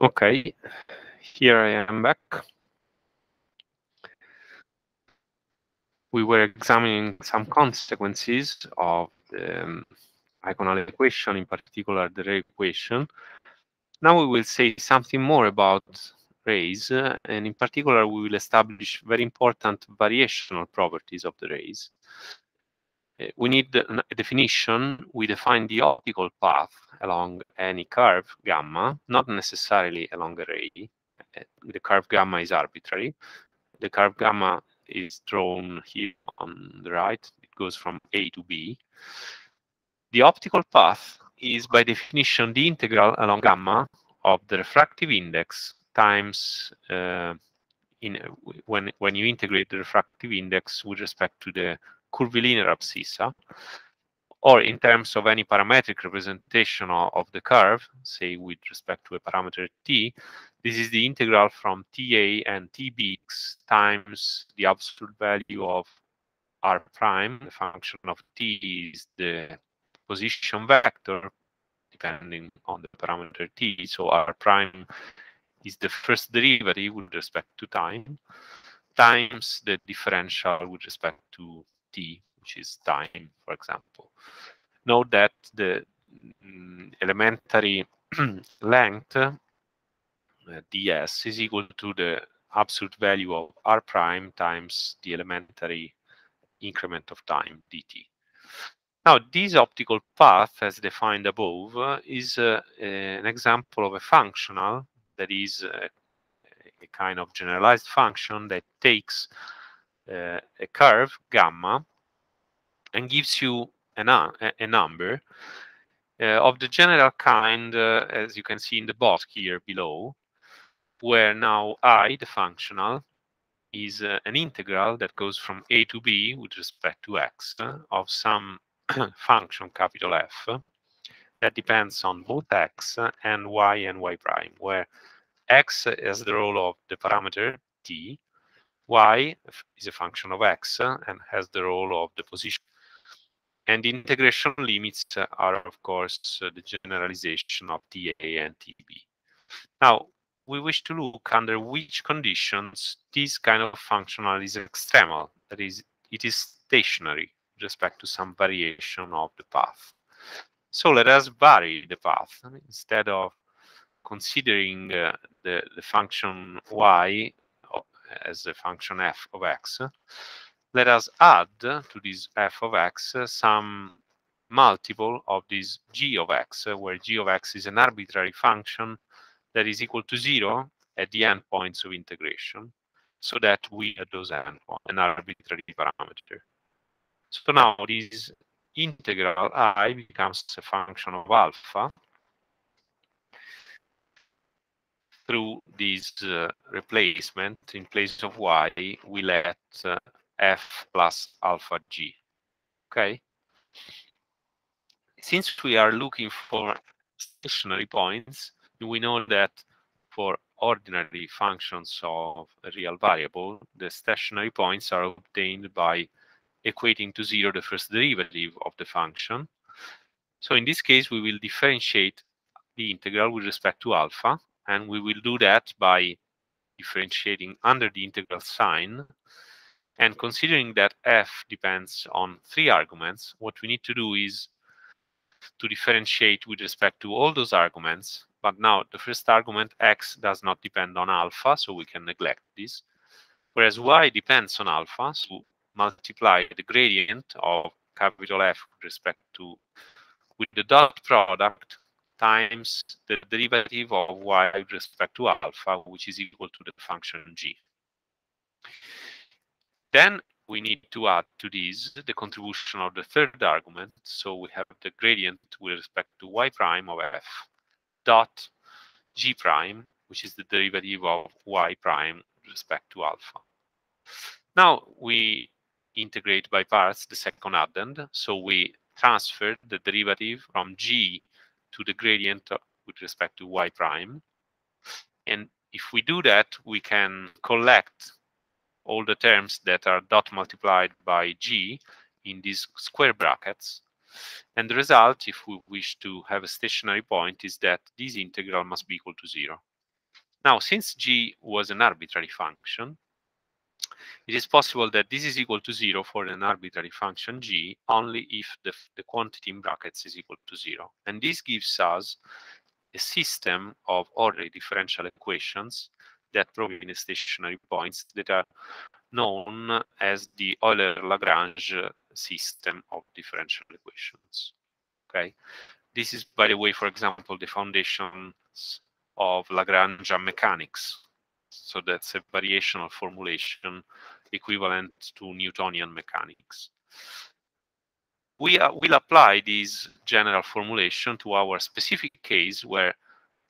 Okay, here I am back. We were examining some consequences of the Iconal equation, in particular the ray equation. Now we will say something more about rays, and in particular we will establish very important variational properties of the rays. We need a definition. We define the optical path along any curve gamma, not necessarily along a ray. The curve gamma is arbitrary. The curve gamma is drawn here on the right. It goes from A to B. The optical path is by definition the integral along gamma of the refractive index times when you integrate the refractive index with respect to the curvilinear abscissa, or in terms of any parametric representation of the curve, say with respect to a parameter t, this is the integral from TA and tbx times the absolute value of r prime. The function of t is the position vector depending on the parameter t. So r prime is the first derivative with respect to time times the differential with respect to t, which is time, for example. Note that the elementary length ds is equal to the absolute value of r prime times the elementary increment of time dt. Now, this optical path, as defined above, is an example of a functional that is a kind of generalized function that takes a curve gamma and gives you a number of the general kind, as you can see in the box here below, where now I, the functional, is an integral that goes from a to b with respect to x of some function capital F that depends on both x and y prime, where x has the role of the parameter t, y is a function of x and has the role of the position. And the integration limits are, of course, the generalization of TA and TB. Now, we wish to look under which conditions this kind of functional is extremal, that is, it is stationary with respect to some variation of the path. So let us vary the path. Instead of considering the function y as a function f of x, let us add to this f of x some multiple of this g of x, where g of x is an arbitrary function that is equal to 0 at the endpoints of integration, so that we at those endpoints an arbitrary parameter. So now this integral I becomes a function of alpha through this replacement. In place of y, we let f plus alpha g. Okay. Since we are looking for stationary points, we know that for ordinary functions of a real variable, the stationary points are obtained by equating to 0 the first derivative of the function. So in this case, we will differentiate the integral with respect to alpha, and we will do that by differentiating under the integral sign. And considering that f depends on 3 arguments, what we need to do is to differentiate with respect to all those arguments. But now the first argument, x, does not depend on alpha, so we can neglect this. Whereas y depends on alpha, so multiply the gradient of capital F with the dot product times the derivative of y with respect to alpha, which is equal to the function g. Then we need to add to this the contribution of the third argument. So we have the gradient with respect to y prime of f dot g prime, which is the derivative of y prime with respect to alpha. Now we integrate by parts the second addend. So we transfer the derivative from g to the gradient with respect to y prime. And if we do that, we can collect all the terms that are dot multiplied by g in these square brackets. And the result, if we wish to have a stationary point, is that this integral must be equal to 0. Now, since g was an arbitrary function, it is possible that this is equal to 0 for an arbitrary function g only if the quantity in brackets is equal to 0. And this gives us a system of orderly differential equations that provide stationary points that are known as the Euler-Lagrange system of differential equations. Okay, this is, by the way, for example, the foundations of Lagrangian mechanics. So that's a variational formulation equivalent to Newtonian mechanics. We will apply this general formulation to our specific case where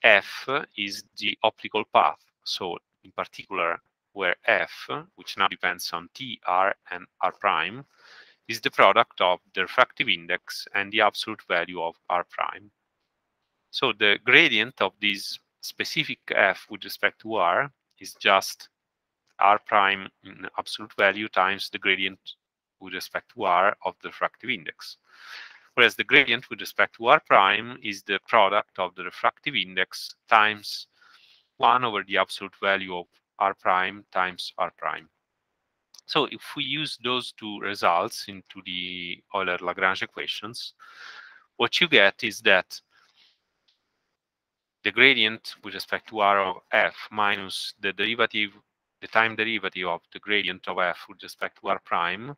f is the optical path. So in particular, where f, which now depends on t, r, and r prime, is the product of the refractive index and the absolute value of r prime. So the gradient of this specific f with respect to r is just r prime in absolute value times the gradient with respect to r of the refractive index. Whereas the gradient with respect to r prime is the product of the refractive index times 1 over the absolute value of r prime times r prime. So if we use those two results into the Euler-Lagrange equations, what you get is that the gradient with respect to r of f minus the time derivative of the gradient of f with respect to r prime,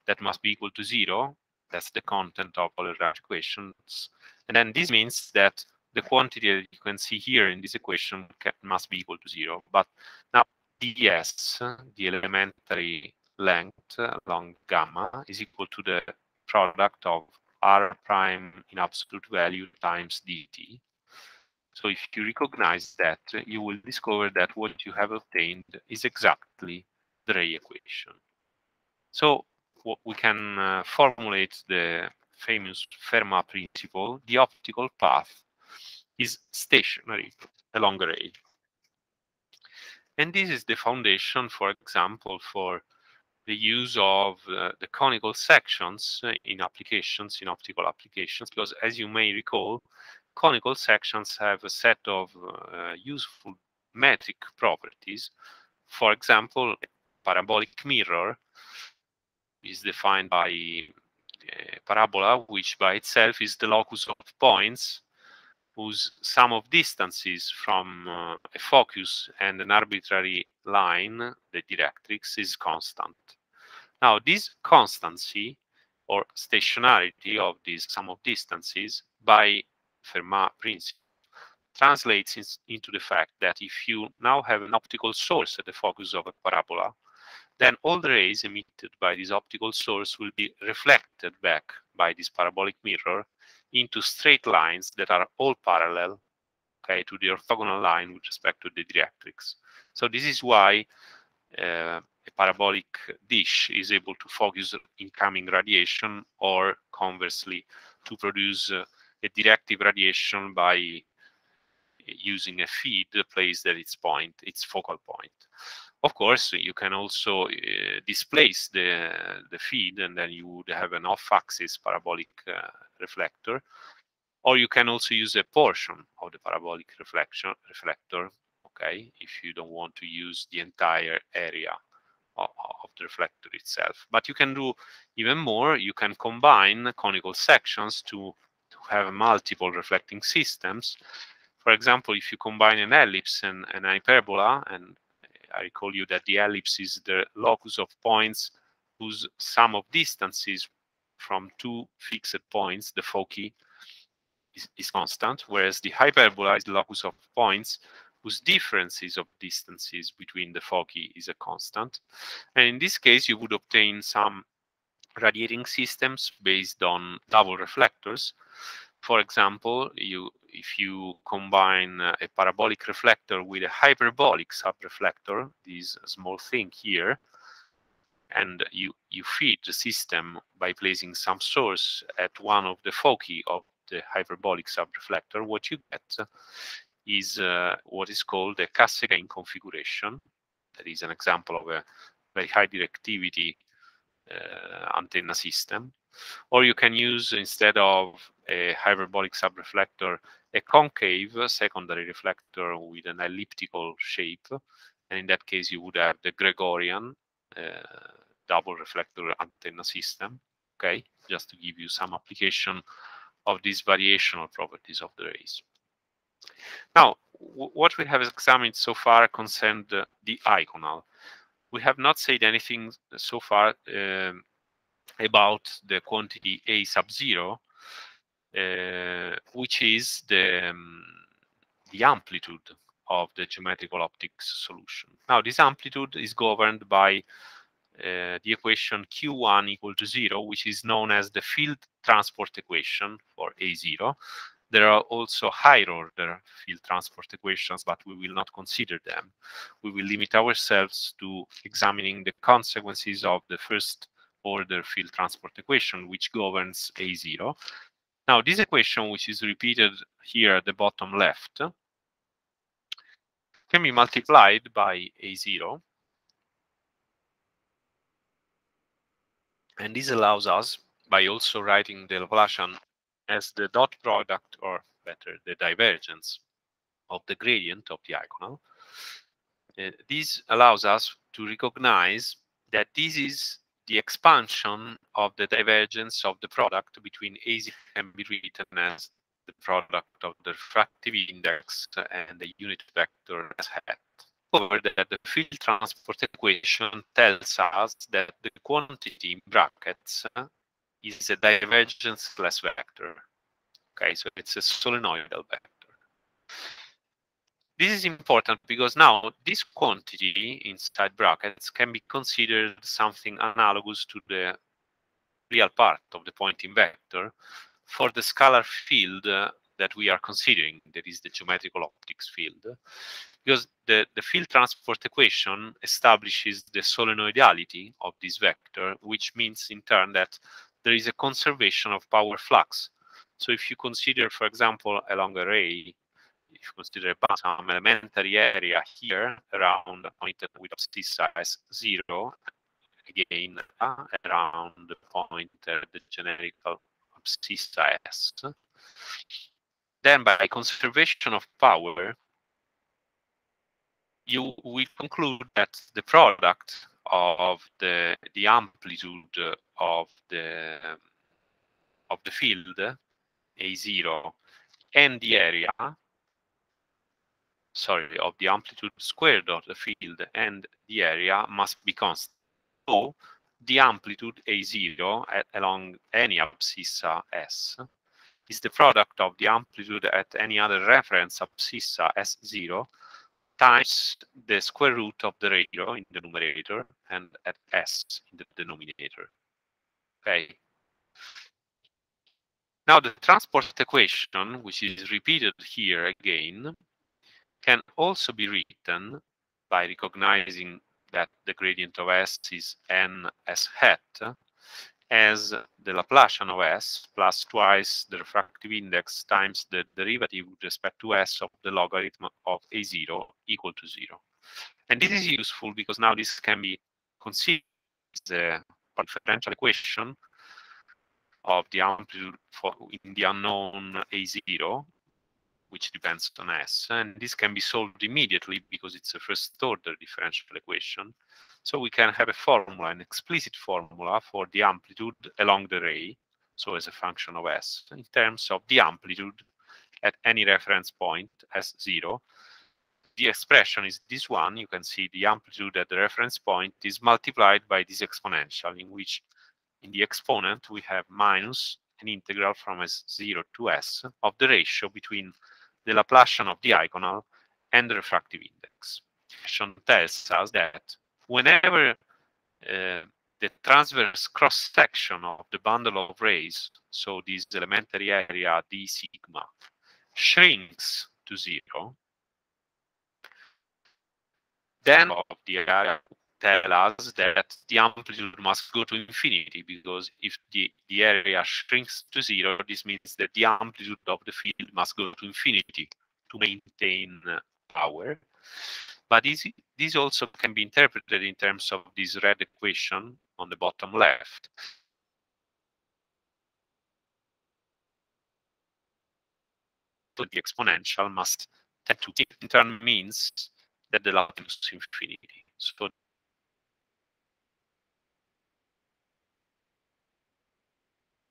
that must be equal to 0. That's the content of Euler-Lagrange equations. And then this means that the quantity that you can see here in this equation must be equal to 0. But now ds, the elementary length along gamma, is equal to the product of r prime in absolute value times dt. So if you recognize that, you will discover that what you have obtained is exactly the ray equation. So we can formulate the famous Fermat principle. The optical path is stationary along a ray. And this is the foundation, for example, for the use of the conical sections in applications, in optical applications, because as you may recall, conical sections have a set of useful metric properties. For example, a parabolic mirror is defined by a parabola, which by itself is the locus of points whose sum of distances from a focus and an arbitrary line, the directrix, is constant. Now, this constancy or stationarity of this sum of distances by Fermat principle translates into the fact that if you now have an optical source at the focus of a parabola, then all the rays emitted by this optical source will be reflected back by this parabolic mirror into straight lines that are all parallel, okay, to the orthogonal line with respect to the directrix. So this is why a parabolic dish is able to focus incoming radiation, or conversely, to produce a directive radiation by using a feed placed at its focal point. Of course, you can also displace the feed, and then you would have an off-axis parabolic reflector. Or you can also use a portion of the parabolic reflector, okay, if you don't want to use the entire area of the reflector itself. But you can do even more. You can combine conical sections to have multiple reflecting systems. For example, if you combine an ellipse and an hyperbola, and I recall you that the ellipse is the locus of points whose sum of distances from two fixed points, the foci, is constant, whereas the hyperbola is the locus of points whose differences of distances between the foci is a constant. And in this case, you would obtain some radiating systems based on double reflectors. For example, if you combine a parabolic reflector with a hyperbolic subreflector, this small thing here, and you feed the system by placing some source at one of the foci of the hyperbolic subreflector, what you get is what is called a Cassegrain configuration. That is an example of a very high directivity antenna system. Or you can use, instead of a hyperbolic subreflector, a concave secondary reflector with an elliptical shape. And in that case, you would have the Gregorian double reflector antenna system. Okay, just to give you some application of these variational properties of the rays. Now, what we have examined so far concerned the Iconal. We have not said anything so far about the quantity A sub 0, which is the amplitude of the geometrical optics solution. Now, this amplitude is governed by the equation Q1 equal to 0, which is known as the field transport equation for A0. There are also higher order field transport equations, but we will not consider them. We will limit ourselves to examining the consequences of the first order field transport equation, which governs A0. Now, this equation, which is repeated here at the bottom left, can be multiplied by A0. And this allows us, by also writing the Laplacian as the dot product, or better, the divergence of the gradient of the Iconal. This allows us to recognize that this is the expansion of the divergence of the product between A0 can be written as the product of the refractive index and the unit vector as hat. Over that the field transport equation tells us that the quantity in brackets is a divergence class vector. Okay, so it's a solenoidal vector. This is important because now this quantity inside brackets can be considered something analogous to the real part of the Poynting vector for the scalar field that we are considering, that is the geometrical optics field. Because the field transport equation establishes the solenoidality of this vector, which means in turn that there is a conservation of power flux. So if you consider, for example, along a ray, if you consider some elementary area here around a point with abscissa as 0, again around the point the generic abscissa S, then by conservation of power, you will conclude that the product of the amplitude of the field A0 and the area, sorry, of the amplitude squared of the field and the area must be constant. So the amplitude A0 along any abscissa S is the product of the amplitude at any other reference abscissa S0 times the square root of the radio in the numerator and at S in the denominator. Okay. Now the transport equation, which is repeated here again, can also be written by recognizing that the gradient of S is n S hat as the Laplacian of S plus twice the refractive index times the derivative with respect to S of the logarithm of A0 equal to 0. And this is useful because now this can be considered as a differential equation of the amplitude in the unknown A0, which depends on S. And this can be solved immediately because it's a first order differential equation. So we can have a formula, an explicit formula for the amplitude along the ray, so as a function of S, in terms of the amplitude at any reference point S0. The expression is this one. You can see the amplitude at the reference point is multiplied by this exponential, in which in the exponent we have minus an integral from S0 to S of the ratio between the Laplacian of the Iconal and the refractive index. The expression tells us that whenever the transverse cross-section of the bundle of rays, so this elementary area d sigma, shrinks to 0, then of the area tell us that the amplitude must go to infinity, because if the area shrinks to 0, this means that the amplitude of the field must go to infinity to maintain power. But this also can be interpreted in terms of this red equation on the bottom left. So the exponential must tend to in turn means that the Laplace is infinity. So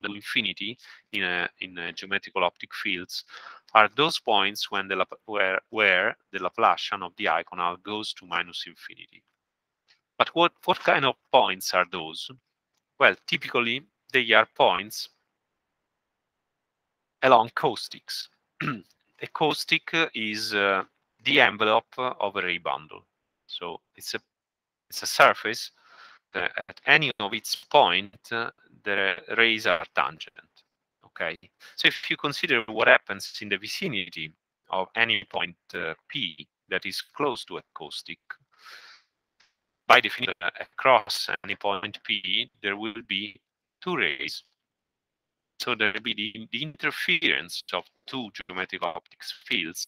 the infinity in geometrical optic fields are those points when where the Laplacian of the Iconal goes to minus infinity. But what kind of points are those? Well, typically they are points along caustics. A caustic is the envelope of a ray bundle. So it's a surface at any of its point the rays are tangent. Okay, so if you consider what happens in the vicinity of any point P that is close to a caustic, by definition, across any point P, there will be two rays. So there will be the interference of two geometric optics fields.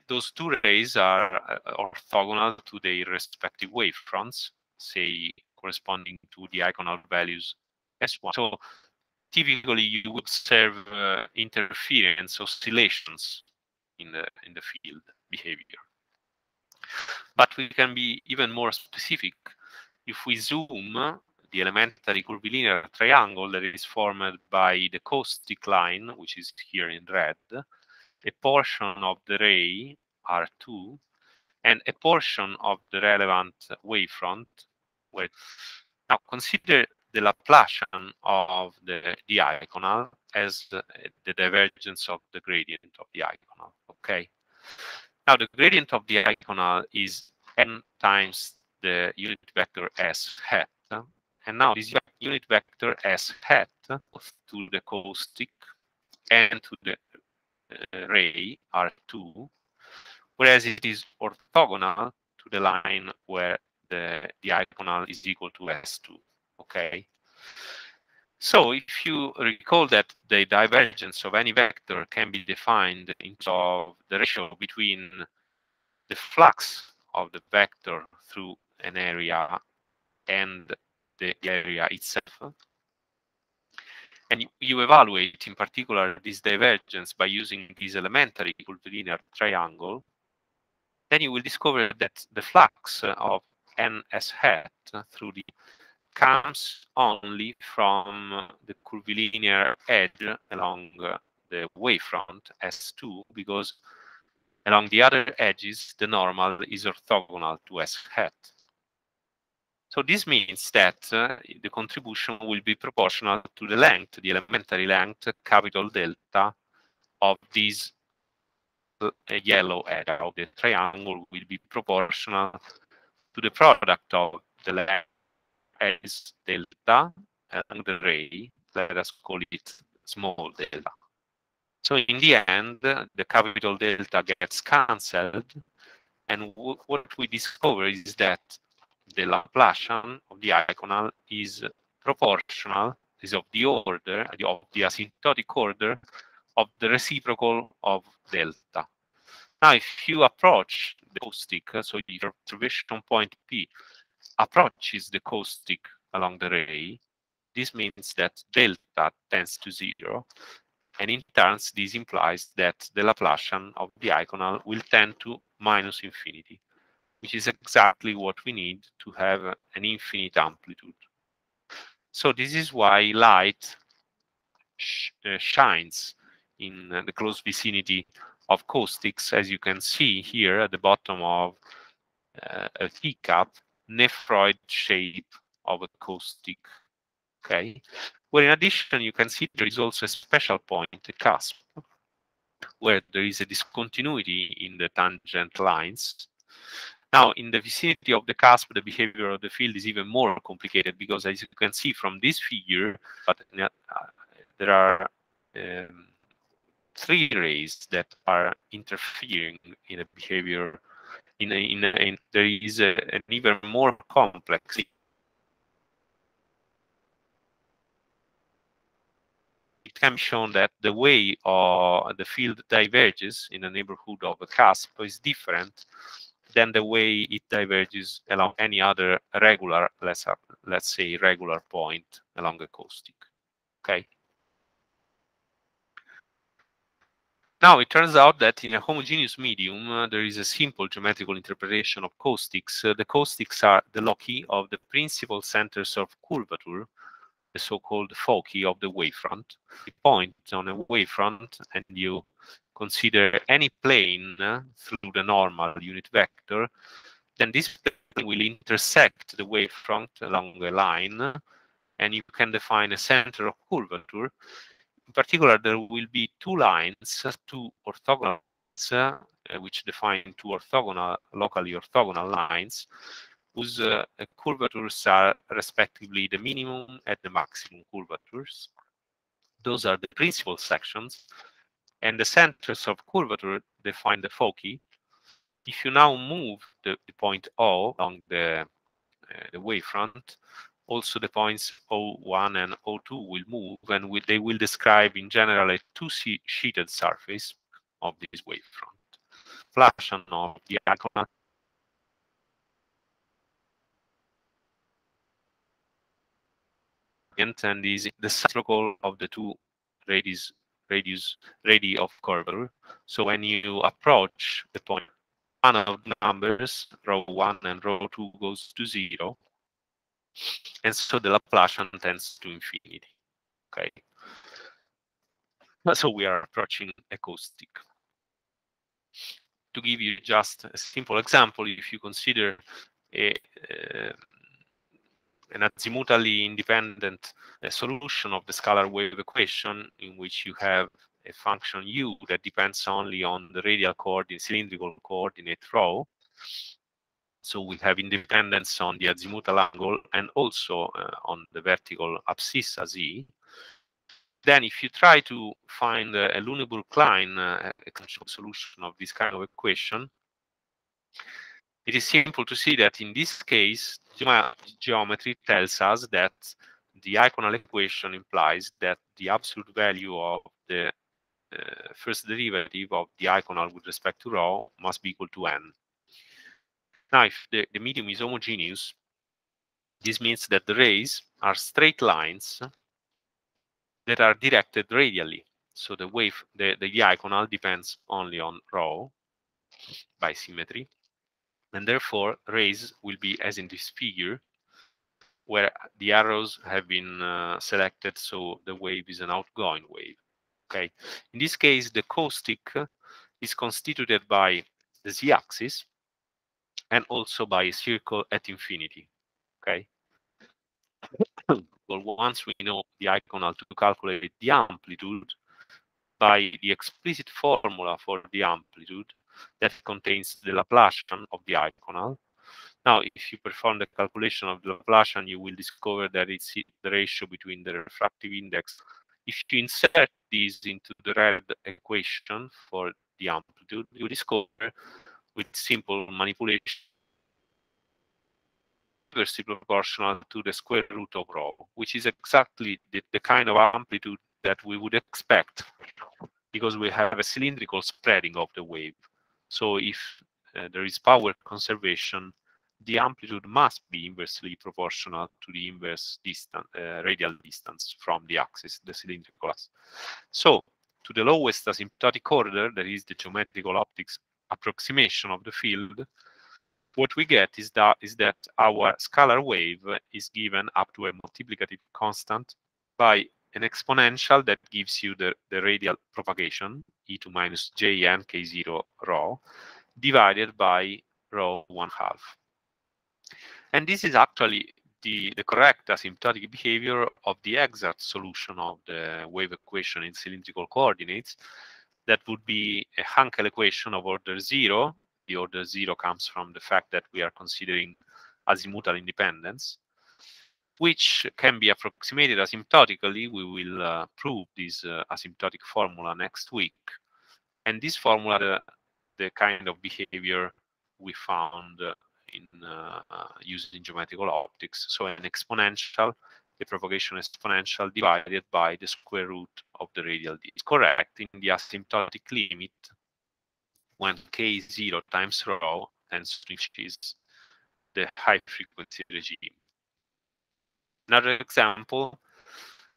Those two rays are orthogonal to their respective wavefronts, say corresponding to the Iconal values S1. So typically you would observe interference oscillations in the field behavior. But we can be even more specific. If we zoom the elementary curvilinear triangle that is formed by the caustic line, which is here in red, a portion of the ray R2 and a portion of the relevant wavefront. Now consider the Laplacian of the Iconal as the divergence of the gradient of the Iconal. Okay. Now the gradient of the Iconal is n times the unit vector s hat, and now this unit vector s hat both to the caustic and to the ray R2, whereas it is orthogonal to the line where the Iconal is equal to S2. Okay. So if you recall that the divergence of any vector can be defined in terms of the ratio between the flux of the vector through an area and the area itself, and you evaluate in particular this divergence by using this elementary curvilinear triangle, then you will discover that the flux of ns hat through the comes only from the curvilinear edge along the wavefront S2, because along the other edges the normal is orthogonal to S hat. So this means that the contribution will be proportional to the length, the elementary length, capital delta, of this yellow edge of the triangle will be proportional to the product of the length edge delta and the ray. Let us call it small delta. So in the end, the capital delta gets cancelled, and what we discover is that the Laplacian of the Iconal is proportional, is of the order, of the asymptotic order of the reciprocal of delta. Now, if you approach the caustic, so the observation point P approaches the caustic along the ray, this means that delta tends to 0, and in turn, this implies that the Laplacian of the Iconal will tend to minus infinity, which is exactly what we need to have an infinite amplitude. So this is why light shines in the close vicinity of caustics, as you can see here at the bottom of a teacup, nephroid shape of a caustic. Okay, well, in addition, you can see there is also a special point, a cusp, where there is a discontinuity in the tangent lines. Now, in the vicinity of the cusp, the behavior of the field is even more complicated, because as you can see from this figure, there are 3 rays that are interfering in a behavior. There is an even more complex. It can be shown that the way the field diverges in the neighborhood of a cusp is different than the way it diverges along any other regular, let's say, regular point along a caustic. Okay. Now, it turns out that in a homogeneous medium, there is a simple geometrical interpretation of caustics. The caustics are the loci of the principal centers of curvature, the so-called foci of the wavefront. You point on a wavefront and you consider any plane through the normal unit vector, then this plane will intersect the wavefront along a line, and you can define a center of curvature. In particular, there will be two lines, two orthogonal lines, which define two orthogonal, locally orthogonal lines, whose curvatures are respectively the minimum and the maximum curvatures. Those are the principal sections, and the centers of curvature define the foci. If you now move the point O along the wavefront, also the points O1 and O2 will move, and they will describe in general a two-sheeted surface of this wavefront. Flash of the Iconal and is the reciprocal of the two radii of curvature. So when you approach the point, one of the numbers, row 1 and row 2, goes to 0, and so the Laplacian tends to infinity. Okay, so we are approaching a caustic. To give you just a simple example, if you consider an azimutally independent solution of the scalar wave equation, in which you have a function u that depends only on the radial coordinate, cylindrical coordinate rho. So we have independence on the azimuthal angle and also on the vertical abscissa z. Then if you try to find a Luneburg-Kline solution of this kind of equation, it is simple to see that in this case, geometry tells us that the Iconal equation implies that the absolute value of the first derivative of the Iconal with respect to rho must be equal to n. Now, if the medium is homogeneous, this means that the rays are straight lines that are directed radially. So the Iconal depends only on rho by symmetry, and therefore rays will be as in this figure, where the arrows have been selected, so the wave is an outgoing wave. Okay, in this case, the caustic is constituted by the z-axis and also by a circle at infinity. Okay, well, once we know the Iconal to calculate the amplitude by the explicit formula for the amplitude that contains the Laplacian of the Iconal. Now, if you perform the calculation of the Laplacian, you will discover that it's the ratio between the refractive index. If you insert these into the red equation for the amplitude, you discover with simple manipulation inversely proportional to the square root of rho, which is exactly the kind of amplitude that we would expect, because we have a cylindrical spreading of the wave. So if there is power conservation, the amplitude must be inversely proportional to the inverse distance, radial distance from the axis, the cylindrical axis. So to the lowest asymptotic order, that is the geometrical optics approximation of the field, what we get is that our scalar wave is given up to a multiplicative constant by an exponential that gives you the radial propagation, e2 minus jn k0 rho, divided by rho 1/2. And this is actually the correct asymptotic behavior of the exact solution of the wave equation in cylindrical coordinates. That would be a Hankel equation of order 0. The order 0 comes from the fact that we are considering azimuthal independence, which can be approximated asymptotically. We will prove this asymptotic formula next week. And this formula, the kind of behavior we found in using geometrical optics. So an exponential, the propagation exponential divided by the square root of the radial d is correct in the asymptotic limit when k0 times rho tends to reach the high frequency regime. Another example,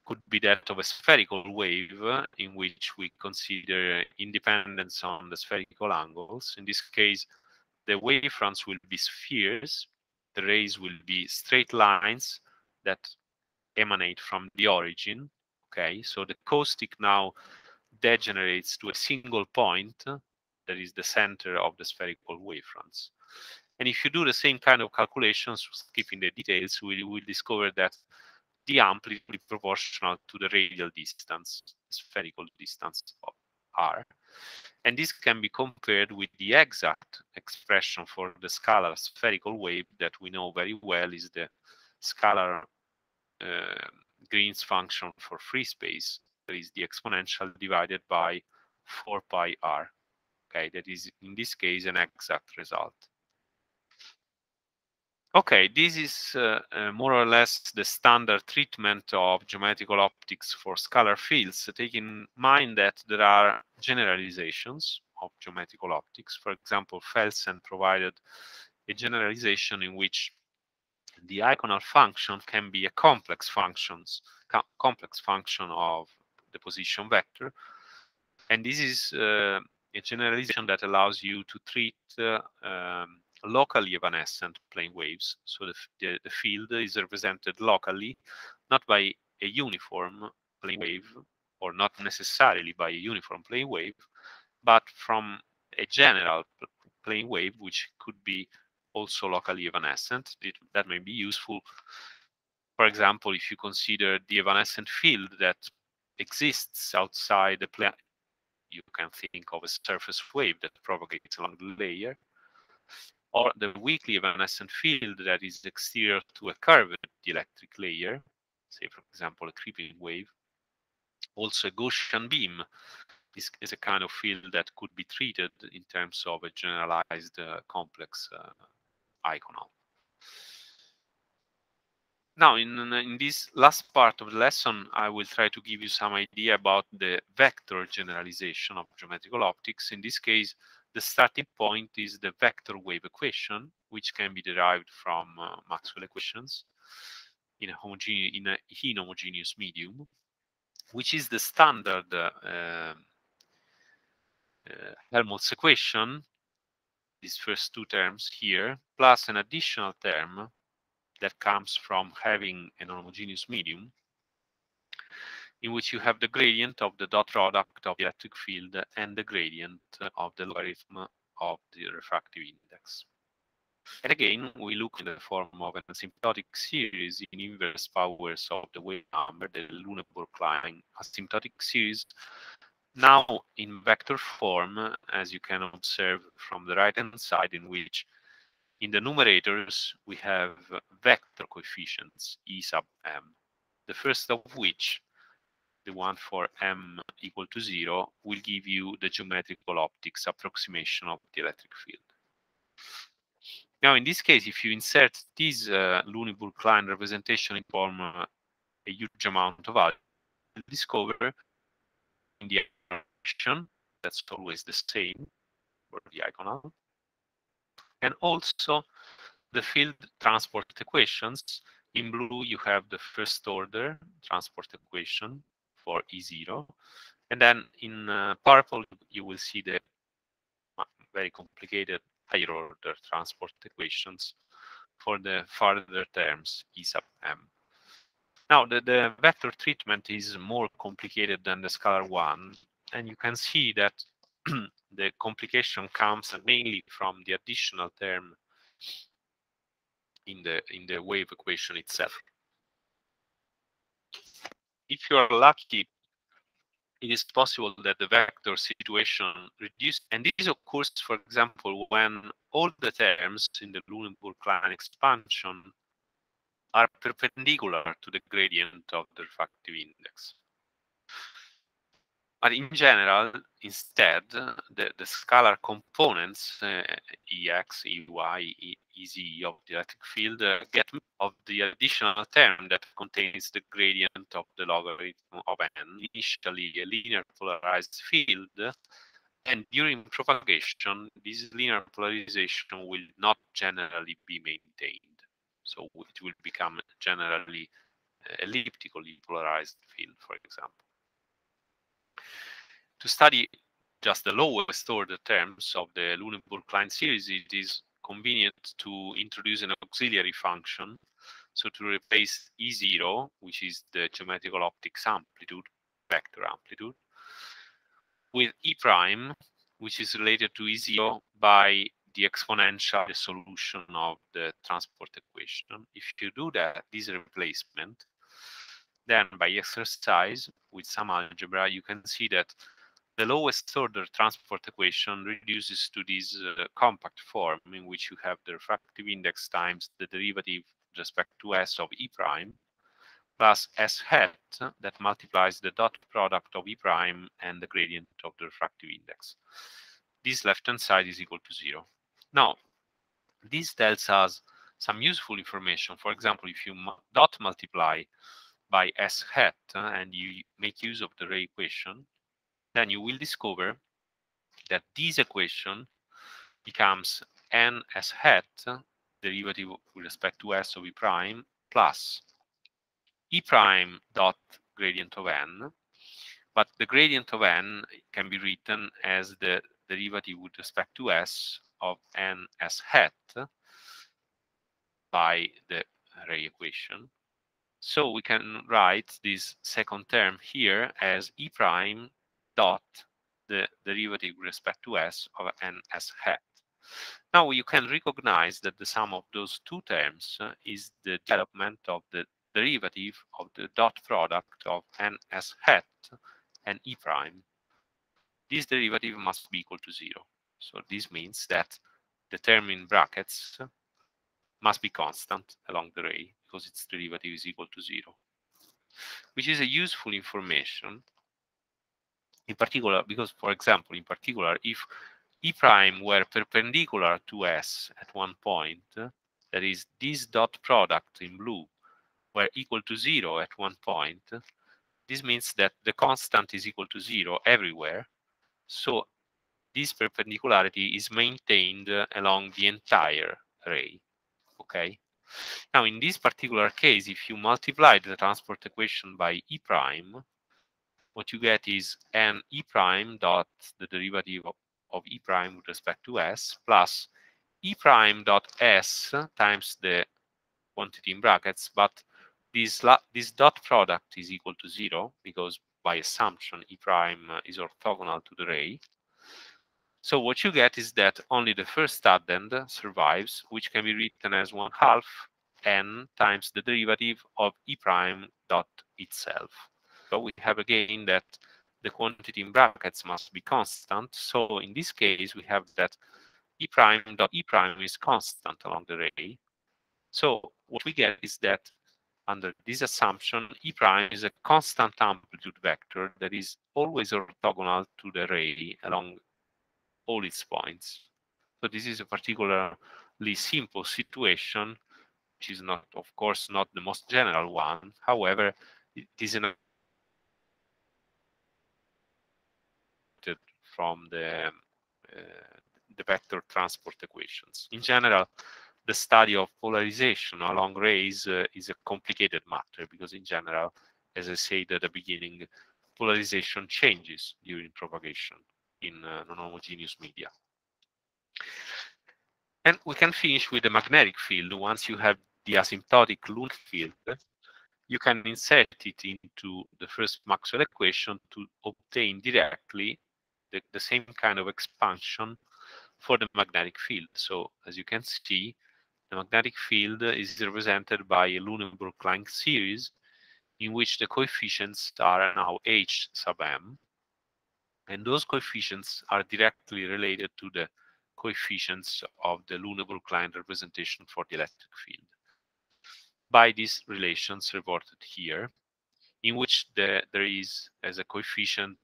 could be that of a spherical wave in which we consider independence on the spherical angles. In this case, the wavefronts will be spheres. The rays will be straight lines that emanate from the origin. Okay, so the caustic now degenerates to a single point that is the center of the spherical wavefronts. And if you do the same kind of calculations, skipping the details, we will discover that the amplitude is proportional to the radial distance, spherical distance of r. And this can be compared with the exact expression for the scalar spherical wave that we know very well is the scalar Green's function for free space. That is the exponential divided by 4 pi r. Okay, that is in this case an exact result. Okay, this is more or less the standard treatment of geometrical optics for scalar fields, taking in mind that there are generalizations of geometrical optics. For example, Felsen provided a generalization in which the Iconal function can be a complex function of the position vector. And this is a generalization that allows you to treat locally evanescent plane waves. So the field is represented locally, not by a uniform plane wave, or not necessarily by a uniform plane wave, but from a general plane wave, which could be also locally evanescent. That may be useful, for example, if you consider the evanescent field that exists outside the plane. You can think of a surface wave that propagates along the layer, or the weakly evanescent field that is exterior to a curved dielectric layer, say, for example, a creeping wave. Also, a Gaussian beam is a kind of field that could be treated in terms of a generalized complex Iconal. Now, in this last part of the lesson, I will try to give you some idea about the vector generalization of geometrical optics. In this case, the starting point is the vector wave equation, which can be derived from Maxwell equations in a inhomogeneous medium, which is the standard Helmholtz equation, these first two terms here, plus an additional term that comes from having an homogeneous medium, in which you have the gradient of the dot product of the electric field and the gradient of the logarithm of the refractive index. And again, we look in the form of an asymptotic series in inverse powers of the wave number, the Luneburg-Kline asymptotic series, now in vector form, as you can observe from the right-hand side, in which in the numerators we have vector coefficients E sub m, the first of which, the one for m equal to 0, will give you the geometrical optics approximation of the electric field. Now, in this case, if you insert this Luneburg-Kline representation in form a huge amount of values, you'll discover in the equation that's always the same for the Iconal, and also the field transport equations. In blue, you have the first order transport equation for E0. And then in purple, you will see the very complicated higher order transport equations for the further terms E sub m. Now, the vector treatment is more complicated than the scalar one, and you can see that the complication comes mainly from the additional term in the wave equation itself. If you are lucky, it is possible that the vector situation reduces, and this occurs, for example, when all the terms in the Luneburg-Kline expansion are perpendicular to the gradient of the refractive index. But in general, instead, the scalar components, Ex, Ey, Ez of the electric field, get of the additional term that contains the gradient of the logarithm of n, initially a linear polarized field, and during propagation, this linear polarization will not generally be maintained. So it will become generally elliptically polarized field, for example. To study just the lowest order terms of the Luneburg-Kline series, it is convenient to introduce an auxiliary function. So to replace E0, which is the geometrical optics amplitude, vector amplitude, with E prime, which is related to E0 by the exponential solution of the transport equation. If you do that, this replacement, then by exercise with some algebra, you can see that the lowest order transport equation reduces to this compact form in which you have the refractive index times the derivative with respect to S of E prime plus S hat that multiplies the dot product of E prime and the gradient of the refractive index. This left-hand side is equal to 0. Now, this tells us some useful information. For example, if you dot multiply by S hat and you make use of the ray equation, then you will discover that this equation becomes n S hat, derivative with respect to S of E prime, plus E prime dot gradient of n. But the gradient of n can be written as the derivative with respect to S of n S hat by the ray equation. So we can write this second term here as E prime dot the derivative with respect to S of n S hat. Now you can recognize that the sum of those two terms is the development of the derivative of the dot product of n S hat and E prime. This derivative must be equal to 0. So this means that the term in brackets must be constant along the ray because its derivative is equal to 0, which is a useful information in particular because, for example, in particular, if E prime were perpendicular to S at one point, that is, this dot product in blue were equal to 0 at one point, this means that the constant is equal to 0 everywhere. So this perpendicularity is maintained along the entire ray. Okay. Now, in this particular case, if you multiply the transport equation by E prime, what you get is n E prime dot the derivative of E prime with respect to S plus E prime dot S times the quantity in brackets, but this dot product is equal to 0 because by assumption E prime is orthogonal to the ray. So what you get is that only the first addend survives, which can be written as 1/2 n times the derivative of E prime dot itself. So we have again that the quantity in brackets must be constant. So in this case, we have that E prime dot E prime is constant along the ray. So what we get is that under this assumption, E prime is a constant amplitude vector that is always orthogonal to the ray along all its points. So this is a particularly simple situation, which is not, of course, not the most general one. However, it is an from the vector transport equations. In general, the study of polarization along rays is a complicated matter because in general, as I said at the beginning, polarization changes during propagation in non-homogeneous media. And we can finish with the magnetic field. Once you have the asymptotic Lund field, you can insert it into the first Maxwell equation to obtain directly the same kind of expansion for the magnetic field. So as you can see, the magnetic field is represented by a Luneburg-Kline series in which the coefficients are now H sub m. And those coefficients are directly related to the coefficients of the Luneburg-Kline representation for the electric field by these relations reported here, in which there is as a coefficient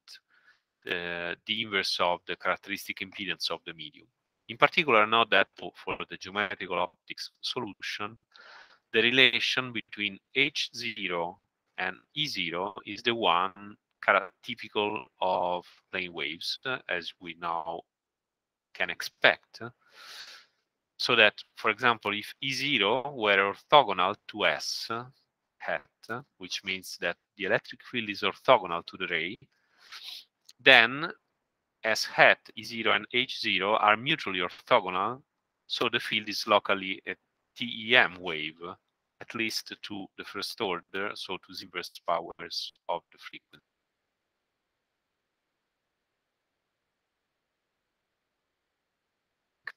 the inverse of the characteristic impedance of the medium. In particular, note that for the geometrical optics solution, the relation between H0 and E0 is the one typical of plane waves, as we now can expect. So that, for example, if E0 were orthogonal to S, hat, which means that the electric field is orthogonal to the ray, then as hat E0 and H0 are mutually orthogonal, so the field is locally a TEM wave, at least to the first order, so to the inverse powers of the frequency.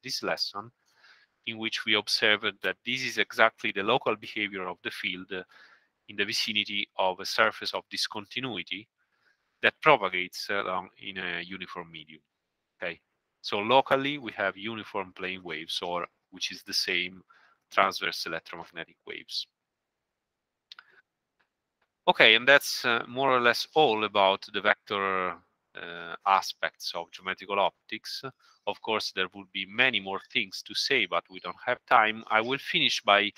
This lesson, in which we observed that this is exactly the local behavior of the field in the vicinity of a surface of discontinuity that propagates along in a uniform medium. Okay, so locally we have uniform plane waves, or which is the same transverse electromagnetic waves. Okay, and that's more or less all about the vector aspects of geometrical optics. Of course, there would be many more things to say, but we don't have time. I will finish by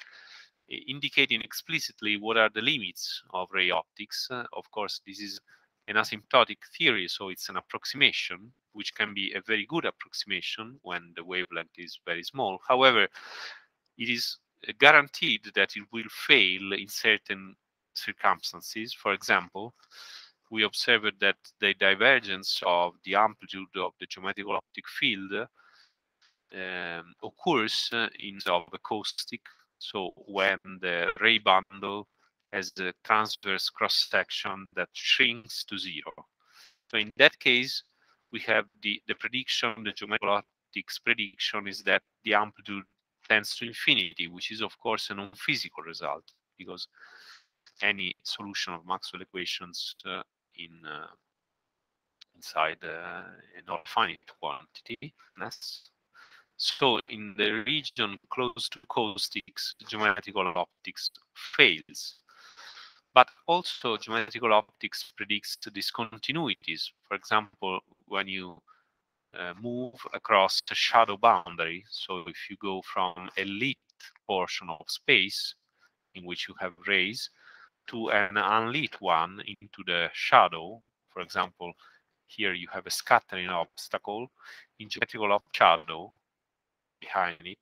indicating explicitly what are the limits of ray optics. Of course, this is an asymptotic theory, so it's an approximation, which can be a very good approximation when the wavelength is very small. However, it is guaranteed that it will fail in certain circumstances. For example, we observed that the divergence of the amplitude of the geometrical optic field occurs in of acoustic. So when the ray bundle has a transverse cross section that shrinks to zero. So in that case, we have the prediction, the geometrical optics prediction is that the amplitude tends to infinity, which is of course a non-physical result, because any solution of Maxwell equations inside a non-finite quantity. So in the region close to acoustics, geometrical optics fails. But also geometrical optics predicts discontinuities. For example, when you move across the shadow boundary, so if you go from a lit portion of space in which you have rays to an unlit one into the shadow, for example, here you have a scattering obstacle in geometrical shadow behind it,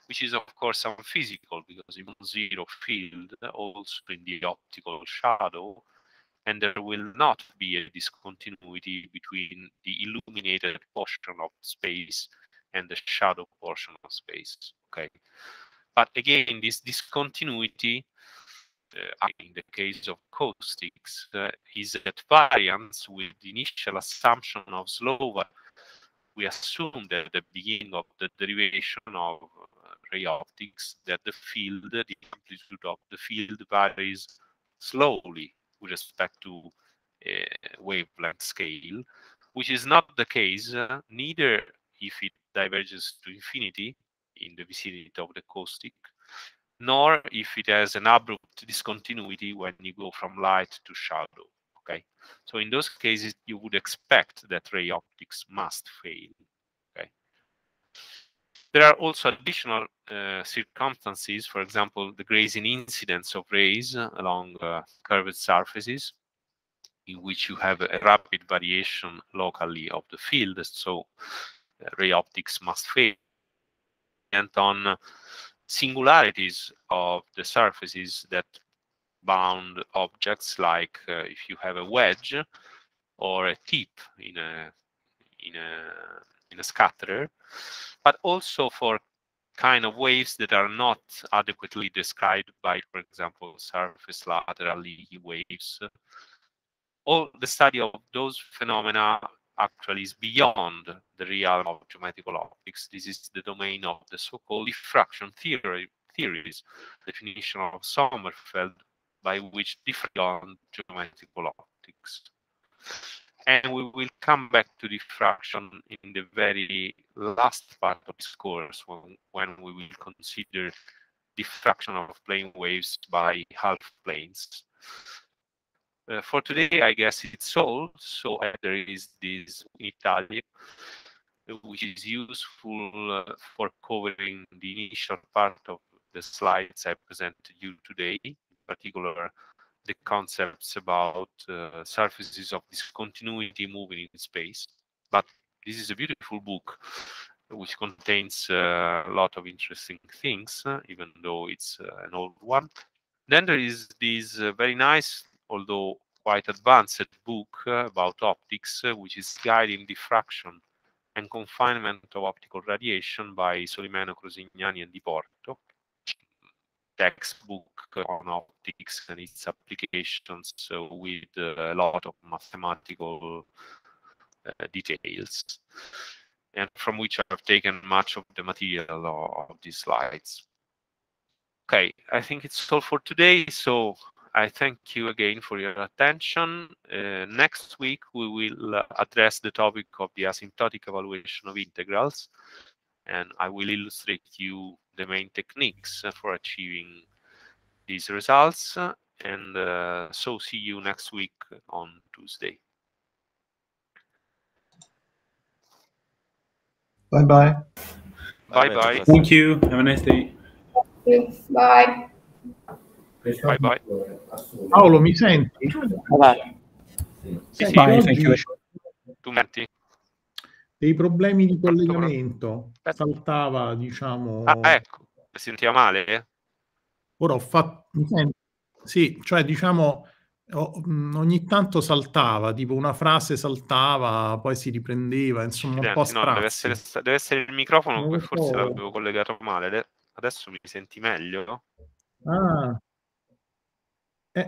which is of course unphysical because in zero field also in the optical shadow, and there will not be a discontinuity between the illuminated portion of space and the shadow portion of space. Okay, but again, this discontinuity in the case of acoustics is at variance with the initial assumption of Slova. We assume that at the beginning of the derivation of ray optics that the field, the amplitude of the field varies slowly with respect to a wavelength scale, which is not the case, neither if it diverges to infinity in the vicinity of the acoustic, nor if it has an abrupt discontinuity when you go from light to shadow. Okay, so in those cases you would expect that ray optics must fail. Okay, there are also additional circumstances, for example, the grazing incidence of rays along curved surfaces, in which you have a rapid variation locally of the field, so ray optics must fail. And on singularities of the surfaces that bound objects, like if you have a wedge or a tip in a scatterer, but also for kind of waves that are not adequately described by, for example, surface lateral Lie waves. All the study of those phenomena actually is beyond the realm of geometrical optics. This is the domain of the so-called diffraction theories, definition of Sommerfeld, by which differ beyond geometrical optics. And we will come back to diffraction in the very last part of this course when we will consider diffraction of plane waves by half planes. For today, I guess it's all. So there is this in Italian, which is useful for covering the initial part of the slides I presented you today, in particular the concepts about surfaces of discontinuity moving in space. But this is a beautiful book which contains a lot of interesting things, even though it's an old one. Then there is this very nice, although quite advanced book about optics, which is Guiding Diffraction and Confinement of Optical Radiation by Solimeno, Crosignani, and Di Porto. Textbook on optics and its applications, so with a lot of mathematical details, and from which I've taken much of the material of these slides. Okay, I think it's all for today, so I thank you again for your attention. Next week, we will address the topic of the asymptotic evaluation of integrals, and I will illustrate you the main techniques for achieving these results. And so see you next week on Tuesday. Bye-bye. Bye-bye. Thank you. Have a nice day. Bye. Bye-bye. Paolo, mi senti? Sì, sì. Bye, Oggi thank you. Tu metti? dei problemi di Pronto, collegamento. Saltava, diciamo... Ah, ecco, mi sentiva male? Ora ho fatto... Mi senti? Sì, cioè diciamo ogni tanto saltava, tipo una frase saltava, poi si riprendeva, insomma un po' a No, deve sprazzi. essere il microfono Non che lo forse so. l'avevo collegato male. Adesso mi senti meglio? Ah.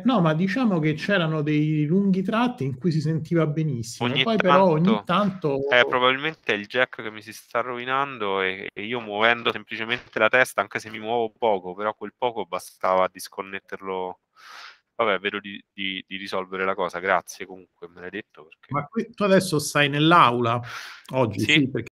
No, ma diciamo che c'erano dei lunghi tratti in cui si sentiva benissimo, poi però ogni tanto... probabilmente è il jack che mi si sta rovinando e io muovendo semplicemente la testa, anche se mi muovo poco, però quel poco bastava a disconnetterlo. Vabbè, vedo di risolvere la cosa, grazie comunque, me l'hai detto. Perché... Ma tu adesso stai nell'aula oggi? Sì. Sì, perché